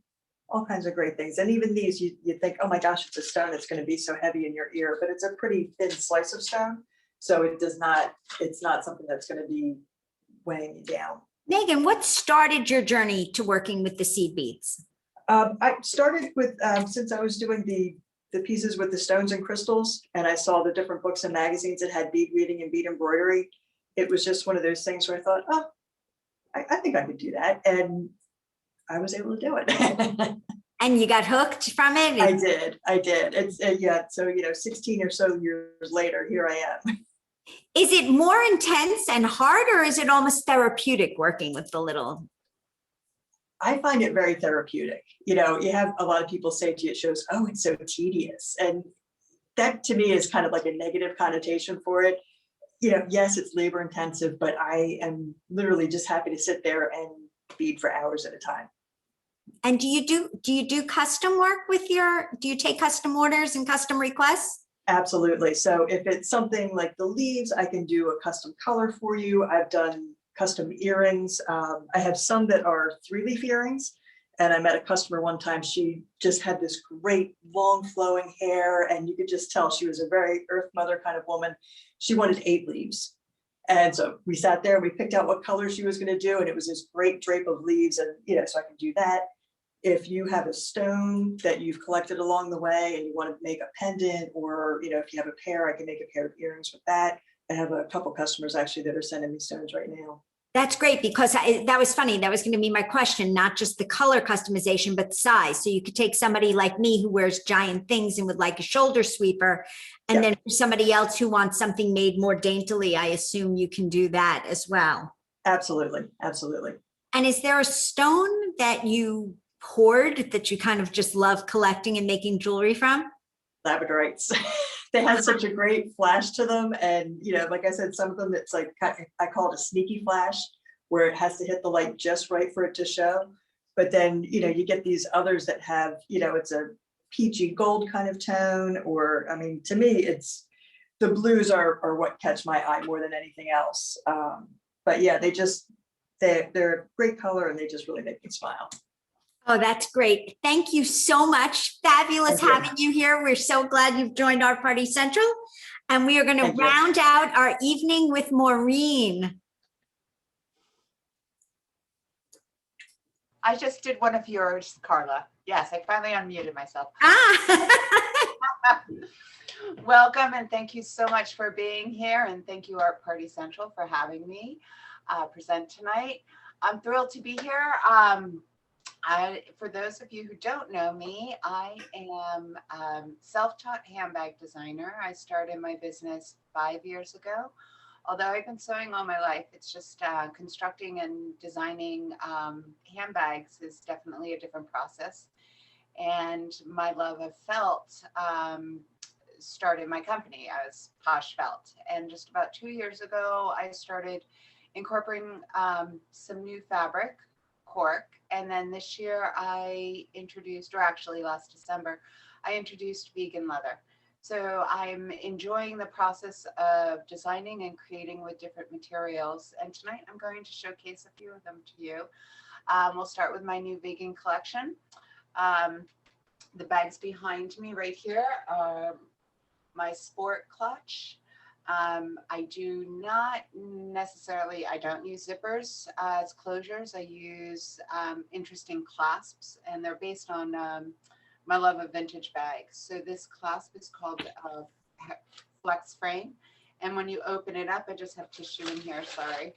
All kinds of great things. And even these, you think, oh my gosh, it's a stone, it's going to be so heavy in your ear, but it's a pretty thin slice of stone. So it does not, it's not something that's going to be weighing you down. Meghan, what started your journey to working with the seed beads? I started with, since I was doing the pieces with the stones and crystals, and I saw the different books and magazines that had bead weaving and bead embroidery. It was just one of those things where I thought, oh, I think I could do that. And I was able to do it. And you got hooked from it? I did. It's, yeah, so, 16 or so years later, here I am. Is it more intense and hard, or is it almost therapeutic working with the little? I find it very therapeutic. You have a lot of people say to you, it shows, oh, it's so tedious. And that to me is kind of like a negative connotation for it. Yes, it's labor intensive, but I am literally just happy to sit there and bead for hours at a time. And do you do custom work with do you take custom orders and custom requests? Absolutely. So if it's something like the leaves, I can do a custom color for you. I've done custom earrings. I have some that are 3-leaf earrings. And I met a customer one time. She just had this great long flowing hair, and you could just tell she was a very earth mother kind of woman. She wanted 8 leaves. And so we sat there, we picked out what color she was going to do. And it was this great drape of leaves. And, so I can do that. If you have a stone that you've collected along the way and you want to make a pendant, or, if you have a pair, I can make a pair of earrings with that. I have a couple customers actually that are sending me stones right now. That's great, because that was funny. That was going to be my question, not just the color customization, but size. So you could take somebody like me who wears giant things and would like a shoulder sweeper. And then for somebody else who wants something made more daintily, I assume you can do that as well. Absolutely. Absolutely. And is there a stone that you hoard that you kind of just love collecting and making jewelry from? Labradorites. They have such a great flash to them. And, like I said, some of them, it's like, I call it a sneaky flash, where it has to hit the light just right for it to show. But then, you get these others that have, it's a peachy gold kind of tone, or, to me, it's the blues are what catch my eye more than anything else. But yeah, they're a great color, and they just really make me smile. Oh, that's great. Thank you so much. Fabulous having you here. We're so glad you've joined our Party Central. And we are going to round out our evening with Maureen. I just did one of yours, Karla. Yes, I finally unmuted myself. Welcome, and thank you so much for being here. And thank you, Art Party Central, for having me present tonight. I'm thrilled to be here. For those of you who don't know me, I am self-taught handbag designer. I started my business 5 years ago. Although I've been sewing all my life, it's just constructing and designing handbags is definitely a different process. And my love of felt started my company as PoshFELT. And just about 2 years ago, I started incorporating some new fabric, cork. And then this year I introduced, or actually last December, I introduced vegan leather. So I'm enjoying the process of designing and creating with different materials. And tonight I'm going to showcase a few of them to you. We'll start with my new vegan collection. The bags behind me right here are my sport clutch. I do not necessarily, I don't use zippers as closures. I use interesting clasps, and they're based on my love of vintage bags. So this clasp is called Flex Frame. And when you open it up, I just have tissue in here, sorry.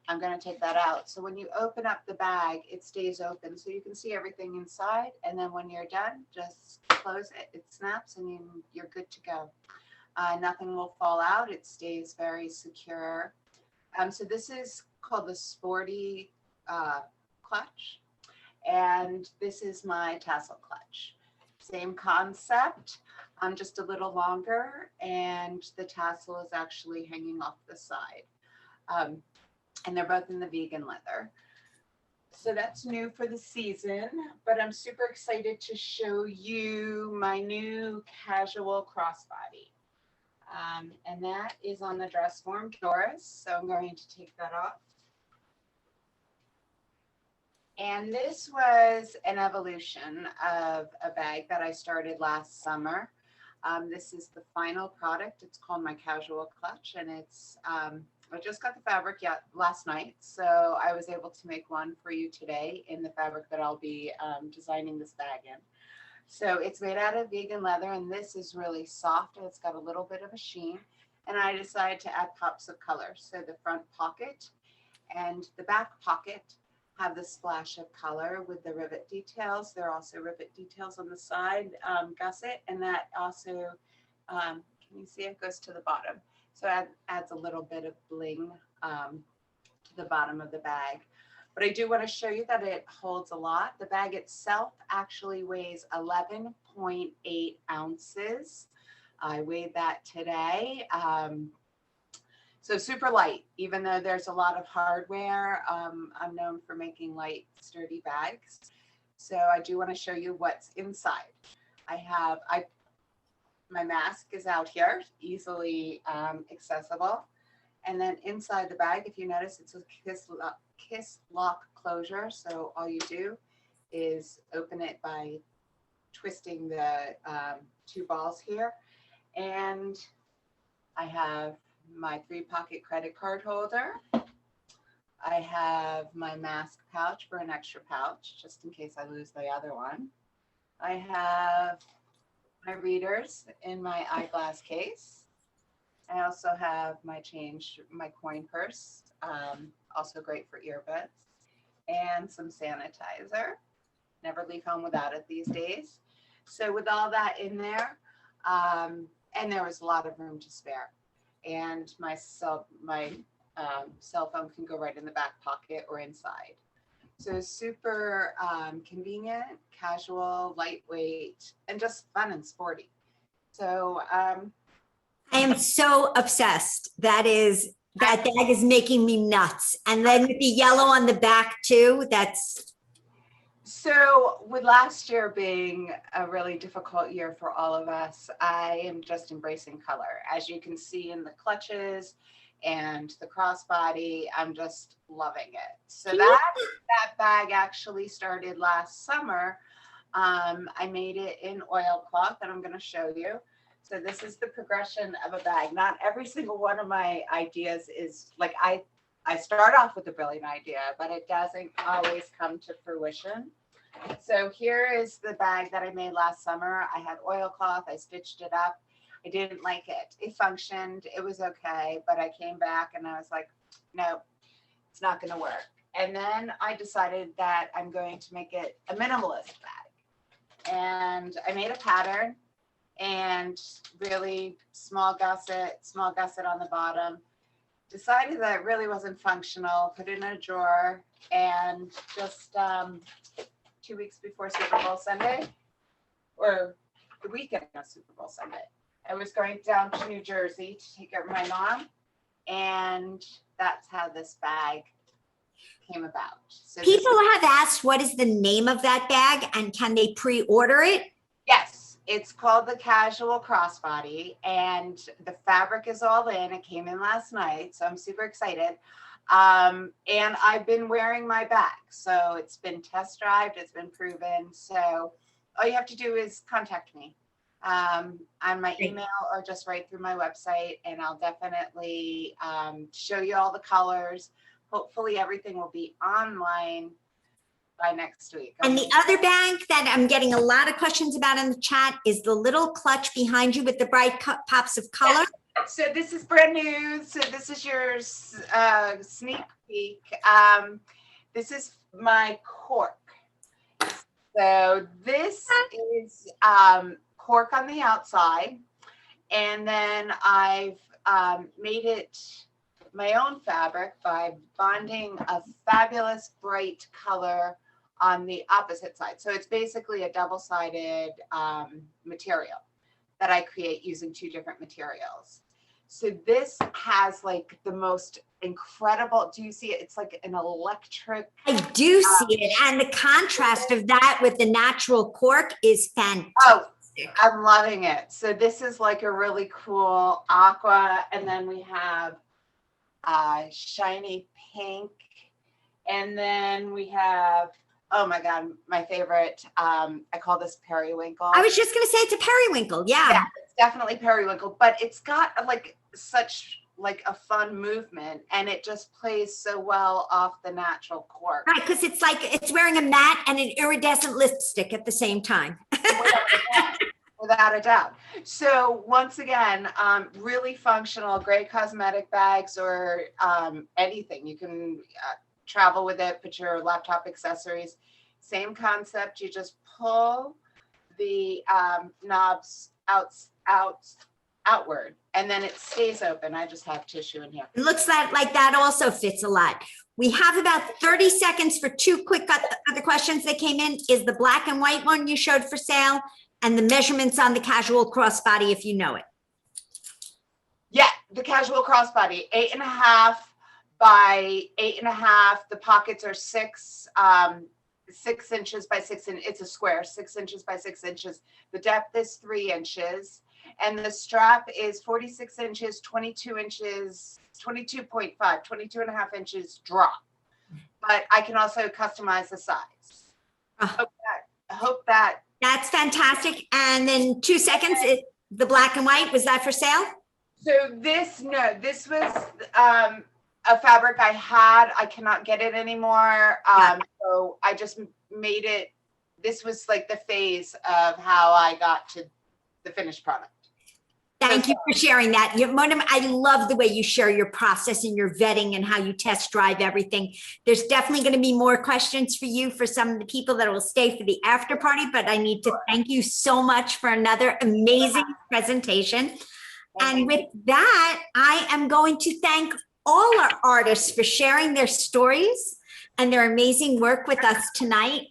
I'm going to take that out. So when you open up the bag, it stays open. So you can see everything inside. And then when you're done, just close it. It snaps and you're good to go. Nothing will fall out. It stays very secure. So this is called the Sporty clutch. And this is my tassel clutch. Same concept, just a little longer. And the tassel is actually hanging off the side. And they're both in the vegan leather. So that's new for the season, but I'm super excited to show you my new casual crossbody. And that is on the dress form Doris. So I'm going to take that off. And this was an evolution of a bag that I started last summer. This is the final product. It's called my casual clutch, and it's I just got the fabric last night, so I was able to make one for you today in the fabric that I'll be designing this bag in. So it's made out of vegan leather, and this is really soft, and it's got a little bit of a sheen. And I decided to add pops of color. So the front pocket and the back pocket have the splash of color with the rivet details. There are also rivet details on the side gusset, and that also, can you see it goes to the bottom? So it adds a little bit of bling to the bottom of the bag. But I do want to show you that it holds a lot. The bag itself actually weighs 11.8 ounces. I weighed that today. So super light, even though there's a lot of hardware. I'm known for making light, sturdy bags. So I do want to show you what's inside. My mask is out here, easily accessible. And then inside the bag, if you notice, it's a kiss lock closure. So all you do is open it by twisting the 2 balls here. And I have my 3-pocket credit card holder. I have my mask pouch for an extra pouch, just in case I lose the other one. I have my readers in my eyeglass case. I also have my coin purse, also great for earbuds, and some sanitizer. Never leave home without it these days. So with all that in there, and there was a lot of room to spare. And my cell phone can go right in the back pocket or inside. So super convenient, casual, lightweight, and just fun and sporty. So I am so obsessed. That bag is making me nuts. And then with the yellow on the back too, that's. So with last year being a really difficult year for all of us, I am just embracing color. As you can see in the clutches and the crossbody, I'm just loving it. So that bag actually started last summer. I made it in oilcloth, and I'm going to show you. So this is the progression of a bag. Not every single one of my ideas is like, I start off with a brilliant idea, but it doesn't always come to fruition. So here is the bag that I made last summer. I had oilcloth, I stitched it up. I didn't like it. It functioned, it was okay, but I came back and I was like, no, it's not gonna work. And then I decided that I'm going to make it a minimalist bag. And I made a pattern and really small gusset on the bottom. Decided that it really wasn't functional, put it in a drawer, and just 2 weeks before Super Bowl Sunday, or the weekend of Super Bowl Sunday, I was going down to New Jersey to take care of my mom, and that's how this bag came about. So People have asked, what is the name of that bag, and can they pre-order it? Yes, it's called the Casual Crossbody, and the fabric is all in. It came in last night, so I'm super excited. And I've been wearing my bag, so it's been test drive, it's been proven. So all you have to do is contact me on my email or just right through my website, and I'll definitely show you all the colors. Hopefully everything will be online by next week. And the other bag that I'm getting a lot of questions about in the chat is the little clutch behind you with the bright pops of color. Yeah. So this is brand new. So this is your sneak peek. This is my cork. So this is cork on the outside. And then I've made it my own fabric by bonding a fabulous bright color on the opposite side. So it's basically a double-sided material that I create using 2 different materials. So this has like the most incredible, do you see it? It's like an electric. I do see it. And the contrast of that with the natural cork is fantastic. Oh, I'm loving it. So this is like a really cool aqua. And then we have shiny pink. And then we have, oh my God, my favorite. I call this periwinkle. I was just going to say it's a periwinkle. Yeah. Yeah, it's definitely periwinkle, but it's got like such like a fun movement, and it just plays so well off the natural cork. Right, because it's like it's wearing a matte and an iridescent lipstick at the same time. Without a doubt. So once again, really functional, great cosmetic bags or anything. You can travel with it, put your laptop accessories. Same concept. You just pull the knobs outward, and then it stays open. I just have tissue in here. It looks like that also fits a lot. We have about 30 seconds for two quick other questions that came in. Is the black and white one you showed for sale? And the measurements on the casual crossbody, if you know it. Yeah, the casual crossbody, 8.5 by 8.5. The pockets are 6 inches by 6 inches. It's a square, 6 inches by 6 inches. The depth is 3 inches. And the strap is 46 inches, 22 inches, 22.5, 22 and a half inches drop. But I can also customize the size. I hope that. That's fantastic. And then 2 seconds, the black and white, was that for sale? So this was a fabric I had. I cannot get it anymore. So I just made it. This was like the phase of how I got to the finished product. Thank you for sharing that. I love the way you share your process and your vetting and how you test drive everything. There's definitely going to be more questions for you for some of the people that will stay for the after party, but I need to thank you so much for another amazing presentation. And with that, I am going to thank all our artists for sharing their stories and their amazing work with us tonight.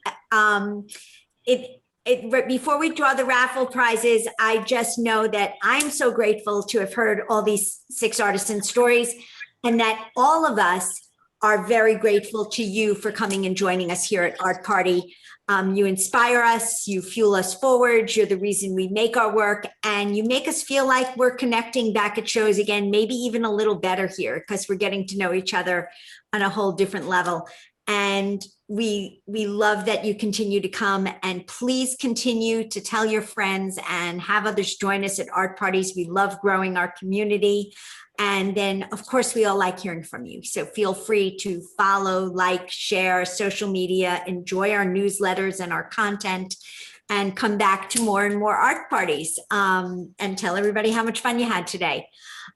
Before we draw the raffle prizes, I just know that I'm so grateful to have heard all these 6 artisan stories, and that all of us are very grateful to you for coming and joining us here at Art Party. You inspire us, you fuel us forward, you're the reason we make our work, and you make us feel like we're connecting back at shows again, maybe even a little better here because we're getting to know each other on a whole different level. And we love that you continue to come, and please continue to tell your friends and have others join us at art parties. We love growing our community. And then of course we all like hearing from you. So feel free to follow, like, share social media, enjoy our newsletters and our content, and come back to more and more art parties, and tell everybody how much fun you had today.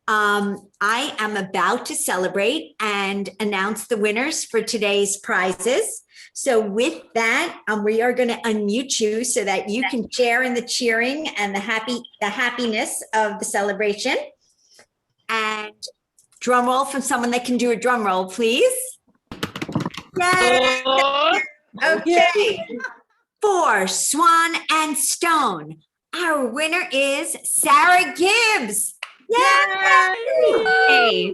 I am about to celebrate and announce the winners for today's prizes. So with that, we are going to unmute you so that you can share in the cheering and the happiness of the celebration. And drum roll from someone that can do a drum roll, please. Yay! Okay. For Swan and Stone, our winner is Sarah Gibbs. Yay!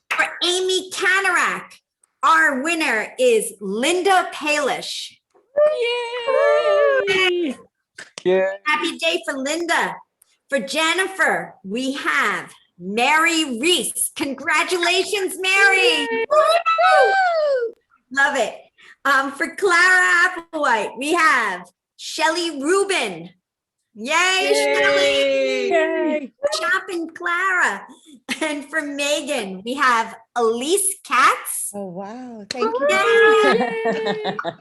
For Amy Kanarek, our winner is Linda Palish. Yay! Happy day for Linda. For Jennifer, we have Mary Reese. Congratulations, Mary. Love it. For Clara Applewhaite, we have Shelly Rubin. Yay, Shelly. Yay. Shopping Clara. And for Meghan, we have Elise Katz. Oh, wow. Thank you.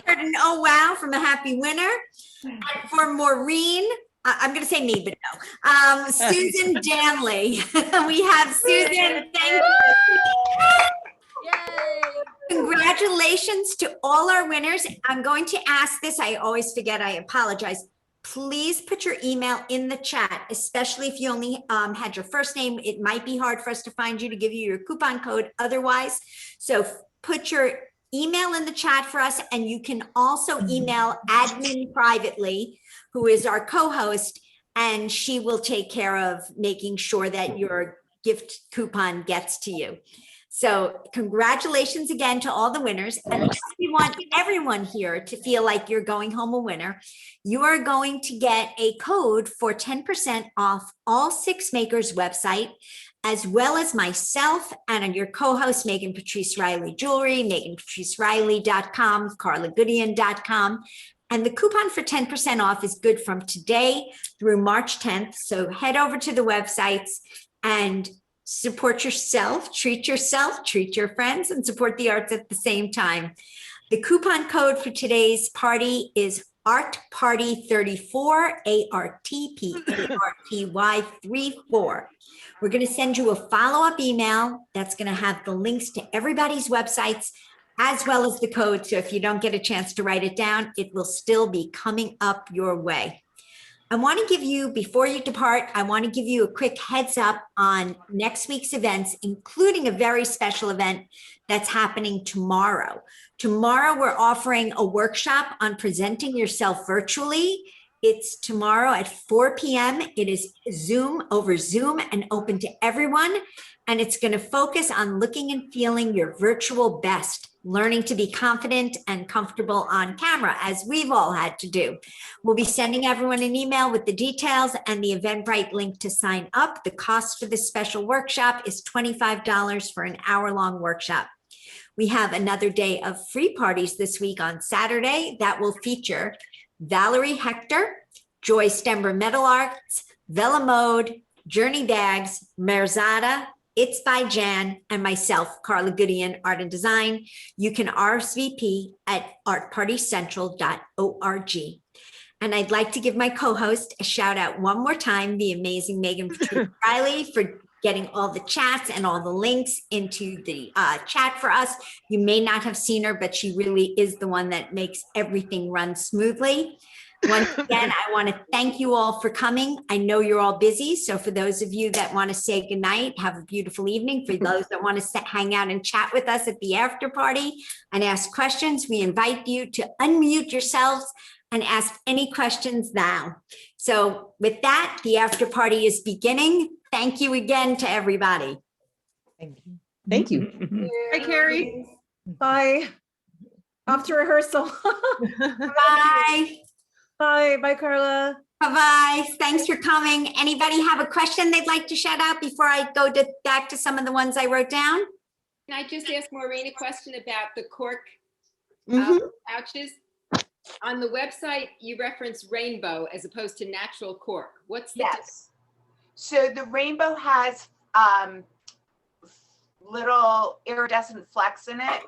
Heard an oh, wow from a happy winner. And for Maureen, I'm going to say me, but no. Susan Danley. We have Susan. Thank you. Yay. Congratulations to all our winners. I'm going to ask this. I always forget. I apologize. Please put your email in the chat, especially if you only had your first name. It might be hard for us to find you to give you your coupon code otherwise. So put your email in the chat for us, and you can also email admin privately, who is our co-host, and she will take care of making sure that your gift coupon gets to you. So congratulations again to all the winners. And we want everyone here to feel like you're going home a winner. You are going to get a code for 10% off all Six Makers website, as well as myself and your co-host, Meghan Patrice Riley Jewelry, MeghanPatriceRiley.com, KarlaGudeon.com. And the coupon for 10% off is good from today through March 10th. So head over to the websites and Support yourself, treat your friends, and support the arts at the same time. The coupon code for today's party is ARTPARTY34, ARTPARTY34. We're going to send you a follow-up email that's going to have the links to everybody's websites as well as the code. So if you don't get a chance to write it down, it will still be coming up your way. I want to give you, before you depart, I want to give you a quick heads up on next week's events, including a very special event that's happening tomorrow. Tomorrow, we're offering a workshop on presenting yourself virtually. It's tomorrow at 4 p.m. It is over Zoom and open to everyone. And it's going to focus on looking and feeling your virtual best, learning to be confident and comfortable on camera, as we've all had to do. We'll be sending everyone an email with the details and the Eventbrite link to sign up. The cost for this special workshop is $25 for an hour-long workshop. We have another day of free parties this week on Saturday that will feature Valerie Hector, Joy Stember Metal Arts, Vela Mode, Journey Bags, Merzada, It's by Jan, and myself, Karla Gudeon, Art and Design. You can RSVP at artpartycentral.org. And I'd like to give my co-host a shout out one more time, the amazing Meghan Patrice Riley, for getting all the chats and all the links into the chat for us. You may not have seen her, but she really is the one that makes everything run smoothly. Once again, I want to thank you all for coming. I know you're all busy. So for those of you that want to say goodnight, have a beautiful evening. For those that want to hang out and chat with us at the after party and ask questions, we invite you to unmute yourselves and ask any questions now. So with that, the after party is beginning. Thank you again to everybody. Thank you. Thank you. Hi, Carrie. Bye. Off to rehearsal. Bye. Bye. Bye, Karla. Bye-bye. Thanks for coming. Anybody have a question they'd like to shout out before I go back to some of the ones I wrote down? Can I just ask Maureen a question about the cork pouches? On the website, you reference rainbow as opposed to natural cork. What's the Yes. So the rainbow has little iridescent flecks in it.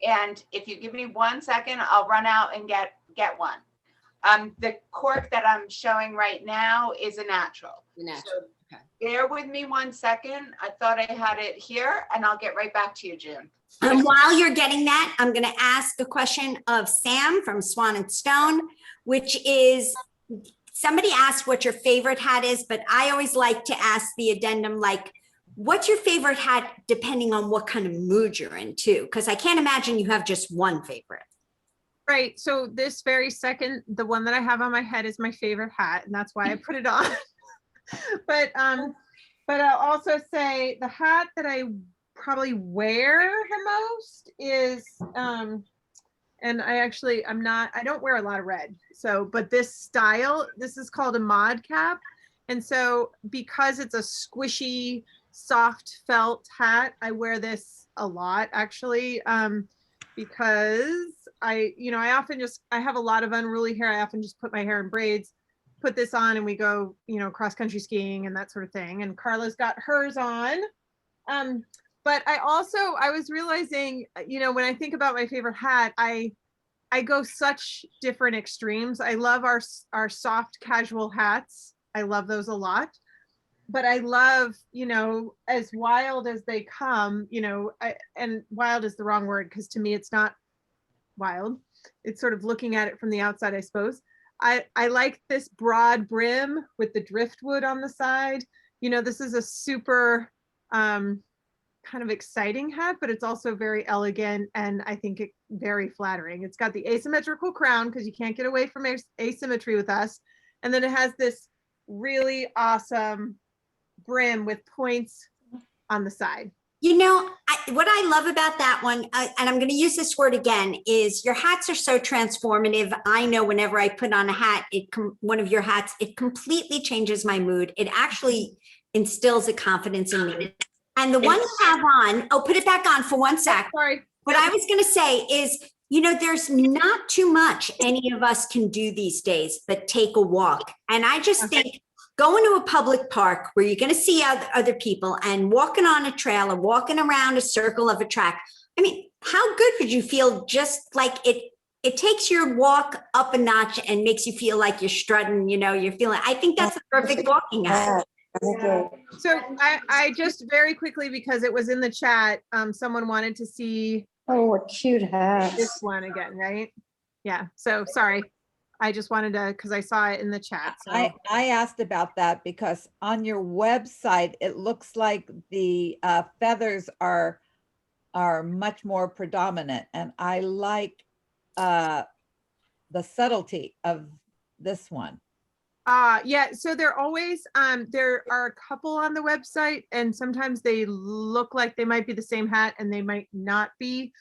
And if you give me 1 second, I'll run out and get one. The cork that I'm showing right now is a natural. So bear with me 1 second. I thought I had it here, and I'll get right back to you, June. And while you're getting that, I'm going to ask a question of Sam from Swan&Stone, which is, somebody asked what your favorite hat is, but I always like to ask the addendum, like, what's your favorite hat depending on what kind of mood you're in too? Because I can't imagine you have just one favorite. Right. So this very second, the one that I have on my head is my favorite hat, and that's why I put it on. But I'll also say the hat that I probably wear the most is, and I don't wear a lot of red. So, but this style, this is called a mod cap. And so because it's a squishy, soft felt hat, I wear this a lot actually, because I have a lot of unruly hair. I often just put my hair in braids, put this on, and we go, cross country skiing and that sort of thing. And Karla's got hers on. But I was realizing, when I think about my favorite hat, I go such different extremes. I love our soft casual hats. I love those a lot. But I love, as wild as they come, and wild is the wrong word, because to me it's not wild. It's sort of looking at it from the outside, I suppose. I like this broad brim with the driftwood on the side. This is a super kind of exciting hat, but it's also very elegant, and I think it very flattering. It's got the asymmetrical crown because you can't get away from asymmetry with us. And then it has this really awesome brim with points on the side. What I love about that one, and I'm going to use this word again, is your hats are so transformative. I know whenever I put on a hat, one of your hats, it completely changes my mood. It actually instills a confidence in me. And the one you have on, put it back on for 1 sec. Sorry. What I was going to say is, there's not too much any of us can do these days but take a walk. And I just think going to a public park where you're going to see other people and walking on a trail or walking around a circle of a track. I mean, how good would you feel? Just like it takes your walk up a notch and makes you feel like you're strutting, you're feeling, I think that's a perfect walking act. So I just very quickly, because it was in the chat, someone wanted to see Oh, what cute hat. this one again, right? Yeah, so sorry. I just wanted to, because I saw it in the chat. So. I asked about that because on your website, it looks like the feathers are much more predominant, and I like the subtlety of this one. Yeah, so they're always, there are a couple on the website, and sometimes they look like they might be the same hat and they might not be.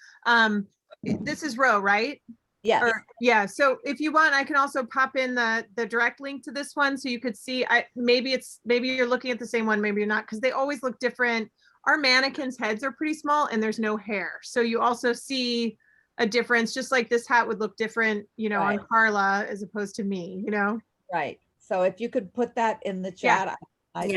This is Row, right? Yeah. Yeah, so if you want, I can also pop in the direct link to this one so you could see. Maybe you're looking at the same one, maybe you're not, because they always look different. Our mannequins' heads are pretty small and there's no hair. So you also see a difference, just like this hat would look different, Right. on Karla as opposed to me, Right. So if you could put that in the chat. I'll do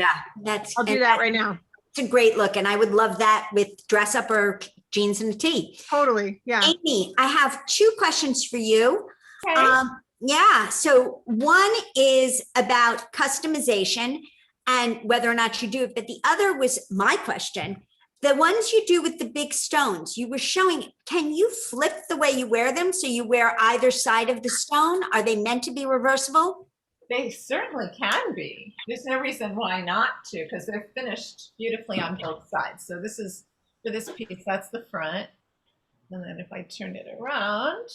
that right now. It's a great look, and I would love that with dress up or jeans and a tee. Totally, yeah. Amy, I have 2 questions for you. Okay. Yeah, so one is about customization and whether or not you do it, but the other was my question. The ones you do with the big stones, you were showing, can you flip the way you wear them so you wear either side of the stone? Are they meant to be reversible? They certainly can be. There's no reason why not to, because they're finished beautifully on both sides. So this is, for this piece, that's the front. And then if I turn it around,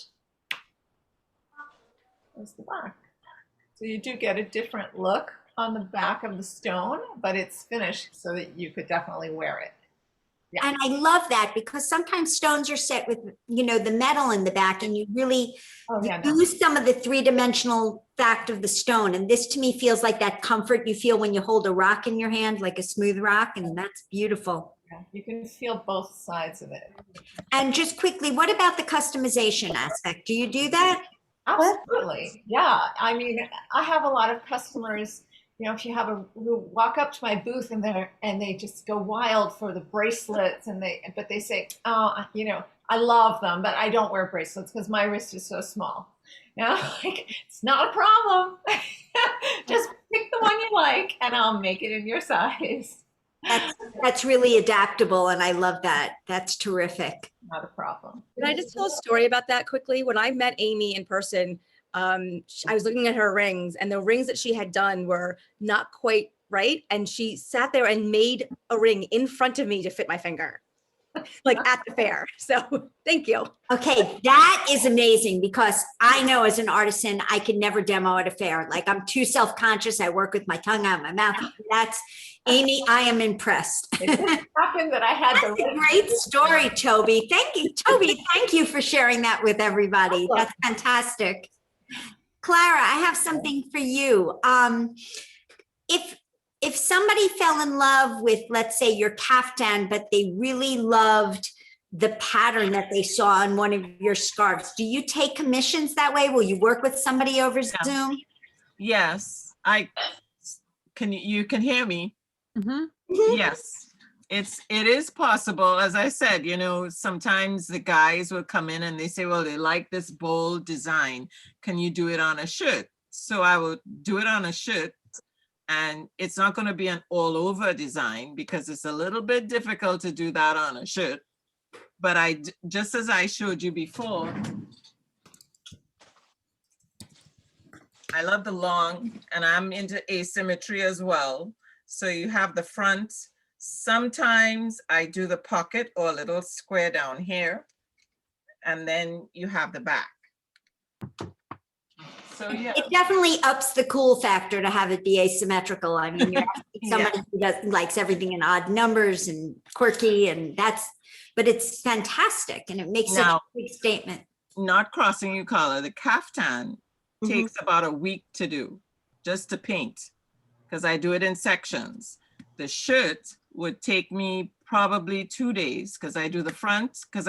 there's the back. So you do get a different look on the back of the stone, but it's finished so that you could definitely wear it. Yeah. And I love that because sometimes stones are set with, the metal in the back, and you really lose some of the 3-dimensional fact of the stone. And this to me feels like that comfort you feel when you hold a rock in your hand, like a smooth rock, and that's beautiful. Yeah, you can feel both sides of it. And just quickly, what about the customization aspect? Do you do that? Absolutely. Yeah. I mean, I have a lot of customers, if you have who walk up to my booth and they just go wild for the bracelets, but they say, oh, I love them, but I don't wear bracelets because my wrist is so small. Like, it's not a problem. Just pick the one you like and I'll make it in your size. That's really adaptable, and I love that. That's terrific. Not a problem. Can I just tell a story about that quickly? When I met Amy in person, I was looking at her rings, and the rings that she had done were not quite right. And she sat there and made a ring in front of me to fit my finger, like at the fair. So thank you. Okay, that is amazing, because I know as an artisan, I could never demo at a fair. Like, I'm too self-conscious. I work with my tongue out of my mouth. That's Amy, I am impressed. It didn't happen that I had That's a great story, Toby. Thank you, Toby. Thank you for sharing that with everybody. That's fantastic. Clara, I have something for you. If somebody fell in love with, let's say, your kaftan, but they really loved the pattern that they saw on one of your scarves, do you take commissions that way? Will you work with somebody over Zoom? Yes, you can hear me? Mm-hmm. Yes, it is possible. As I said, sometimes the guys will come in and they say, well, they like this bold design. Can you do it on a shirt? So I will do it on a shirt, and it's not going to be an all over design because it's a little bit difficult to do that on a shirt. But just as I showed you before, I love the long, and I'm into asymmetry as well. So you have the front. Sometimes I do the pocket or a little square down here, and then you have the back. So yeah, it definitely ups the cool factor to have it be asymmetrical. I mean, you're somebody who likes everything in odd numbers and quirky, and but it's fantastic, and it makes such a big statement. Not crossing you, Karla. The kaftan takes about a week to do, just to paint, because I do it in sections. The shirt would take me probably 2 days because I do the front, because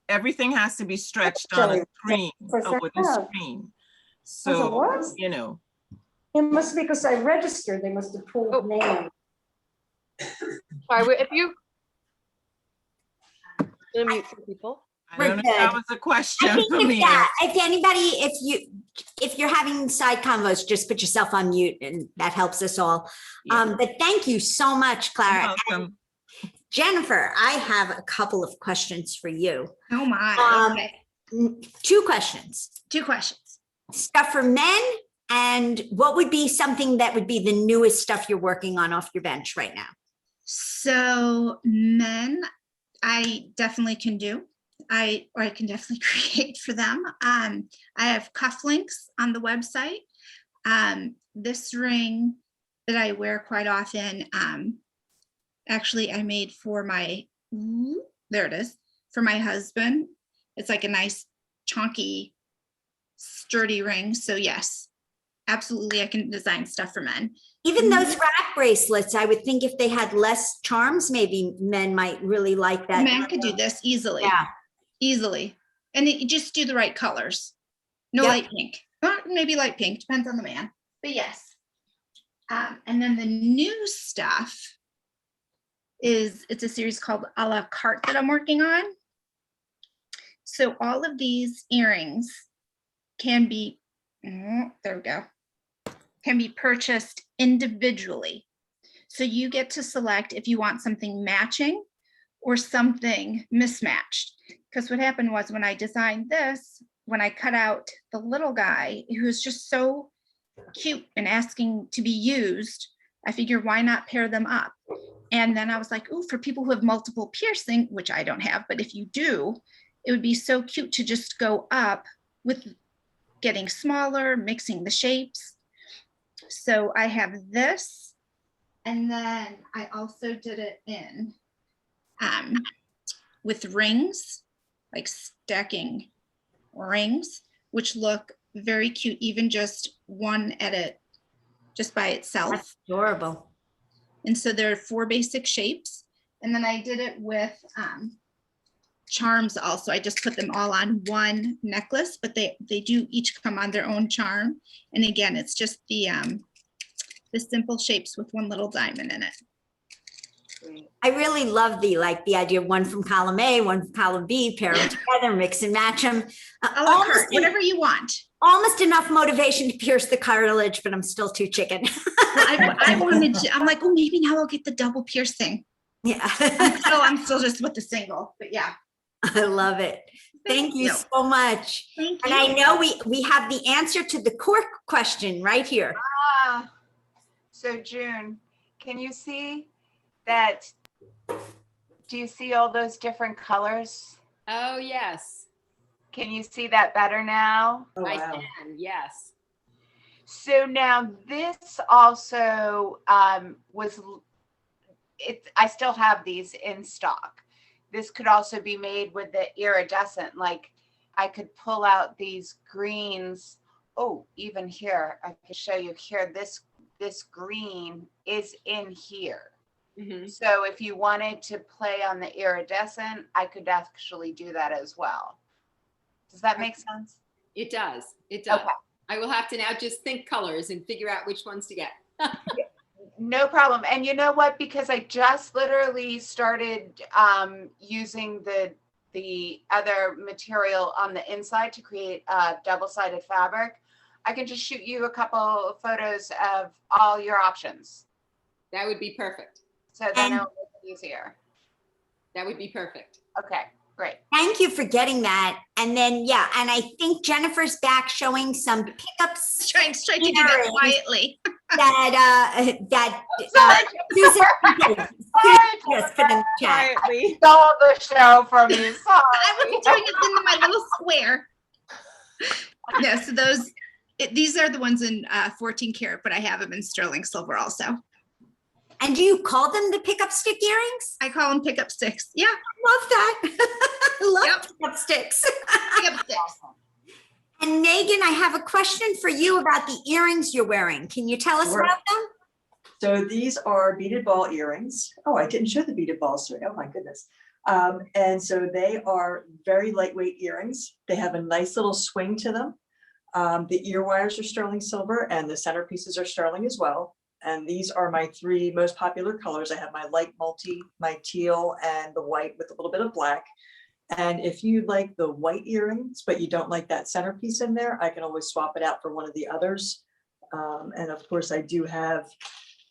everything has to be stretched on a screen, a wooden screen. So, It must be because I registered. They must have pulled name. Sorry, if you mute some people. I don't know if that was a question for me. If anybody, if you're having side convos, just put yourself on mute and that helps us all. But thank you so much, Clara. Welcome. Jennifer, I have a couple of questions for you. Oh my, okay. 2 questions. 2 questions. Stuff for men, and what would be something that would be the newest stuff you're working on off your bench right now? So men, I definitely can do. I can definitely create for them. I have cufflinks on the website. This ring that I wear quite often, actually I made for my, there it is, for my husband. It's like a nice chunky, sturdy ring. So yes, absolutely I can design stuff for men. Even those rack bracelets, I would think if they had less charms, maybe men might really like that. Men could do this easily. Yeah. Easily. And you just do the right colors. No light pink. Or maybe light pink, depends on the man. But yes. And then the new stuff is, it's a series called a la carte that I'm working on. So all of these earrings can be, there we go, can be purchased individually. So you get to select if you want something matching or something mismatched. Because what happened was when I designed this, when I cut out the little guy who was just so cute and asking to be used, I figured why not pair them up? And then I was like, oh, for people who have multiple piercing, which I don't have, but if you do, it would be so cute to just go up with getting smaller, mixing the shapes. So I have this, and then I also did it in with rings, like stacking rings, which look very cute, even just one edit just by itself. That's adorable. And so there are 4 basic shapes. And then I did it with charms also. I just put them all on one necklace, but they do each come on their own charm. And again, it's just the simple shapes with one little diamond in it. I really love the idea of one from column A, one from column B, pair them together, mix and match them. Whatever you want. Almost enough motivation to pierce the cartilage, but I'm still too chicken. I wanted to, I'm like, oh, maybe now I'll get the double piercing. Yeah. I'm still just with the single, but yeah. I love it. Thank you so much. Thank and you. I know we have the answer to the cork question right here. So June, can you see that? Do you see all those different colors? Oh, yes. Can you see that better now? Oh, I wow. can, yes. So now this also I still have these in stock. This could also be made with the iridescent, like I could pull out these greens. Oh, even here, I can show you here, this green is in here. Mm-hmm. So if you wanted to play on the iridescent, I could actually do that as well. Does that make sense? It does. It does. Okay. I will have to now just think colors and figure out which ones to get. No problem. And you know what? Because I just literally started using the other material on the inside to create a double-sided fabric, I can just shoot you a couple of photos of all your options. That would be perfect. So then it'll make it easier. That would be perfect. Okay, great. Thank you for getting that. And then, yeah, and I think Jennifer's back showing some pickups. Trying to do that quietly. Susan, yes, put in the chat. Stole the show from you. Sorry. I was doing it in my little square. No, so these are the ones in 14 karat, but I have them in sterling silver also. And do you call them the pickup stick earrings? I call them pickup sticks. Yeah. Love that. I love pickup sticks. Pickup sticks. And Megan, I have a question for you about the earrings you're wearing. Can you tell us Sure. about them? So these are beaded ball earrings. Oh, I didn't show the beaded balls today. Oh my goodness. And so they are very lightweight earrings. They have a nice little swing to them. The ear wires are sterling silver and the centerpieces are sterling as well. And these are my 3 most popular colors. I have my light multi, my teal, and the white with a little bit of black. And if you like the white earrings, but you don't like that centerpiece in there, I can always swap it out for one of the others. And of course, I do have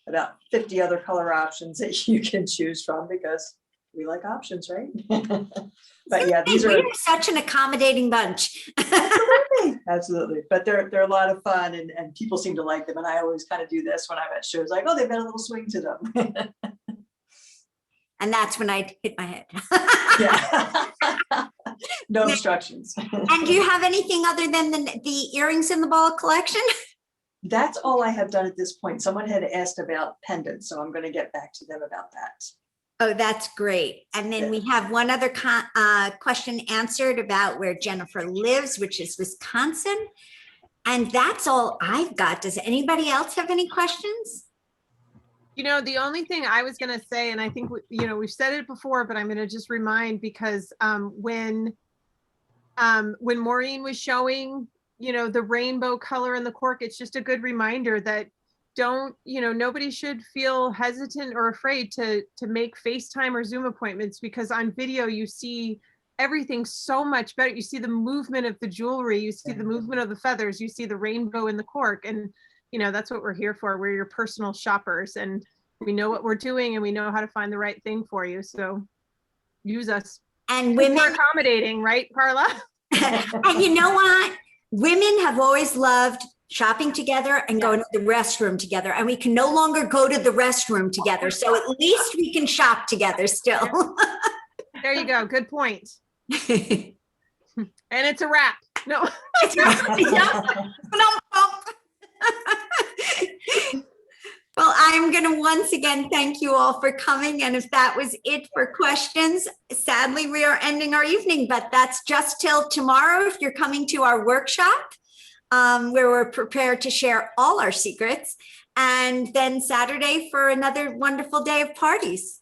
about 50 other color options that you can choose from because we like options, right? But yeah, these are such an accommodating bunch. absolutely. But they're a lot of fun and people seem to like them. And I always kind of do this when I'm at shows, like, oh, they've got a little swing to them. And that's when I hit my head. Yeah. No instructions. And do you have anything other than the earrings in the ball collection? That's all I have done at this point. Someone had asked about pendants, so I'm going to get back to them about that. Oh, that's great. And then we have one other question answered about where Jennifer lives, which is Wisconsin. And that's all I've got. Does anybody else have any questions? You know, the only thing I was going to say, and I think, you know, we've said it before, but I'm going to just remind because when Maureen was showing, you know, the rainbow color in the cork, it's just a good reminder that nobody should feel hesitant or afraid to make FaceTime or Zoom appointments, because on video you see everything so much better. You see the movement of the jewelry, you see the movement of the feathers, you see the rainbow in the cork, and you know, that's what we're here for. We're your personal shoppers and we know what we're doing and we know how to find the right thing for you. So use us. And women are accommodating, right, Karla? And you know what? Women have always loved shopping together and going to the restroom together. And we can no longer go to the restroom together. So at least we can shop together still. There you go. Good point. And it's a wrap. No. Well, I'm going to once again thank you all for coming. And if that was it for questions, sadly, we are ending our evening, but that's just till tomorrow if you're coming to our workshop, where we're prepared to share all our secrets. And then Saturday for another wonderful day of parties.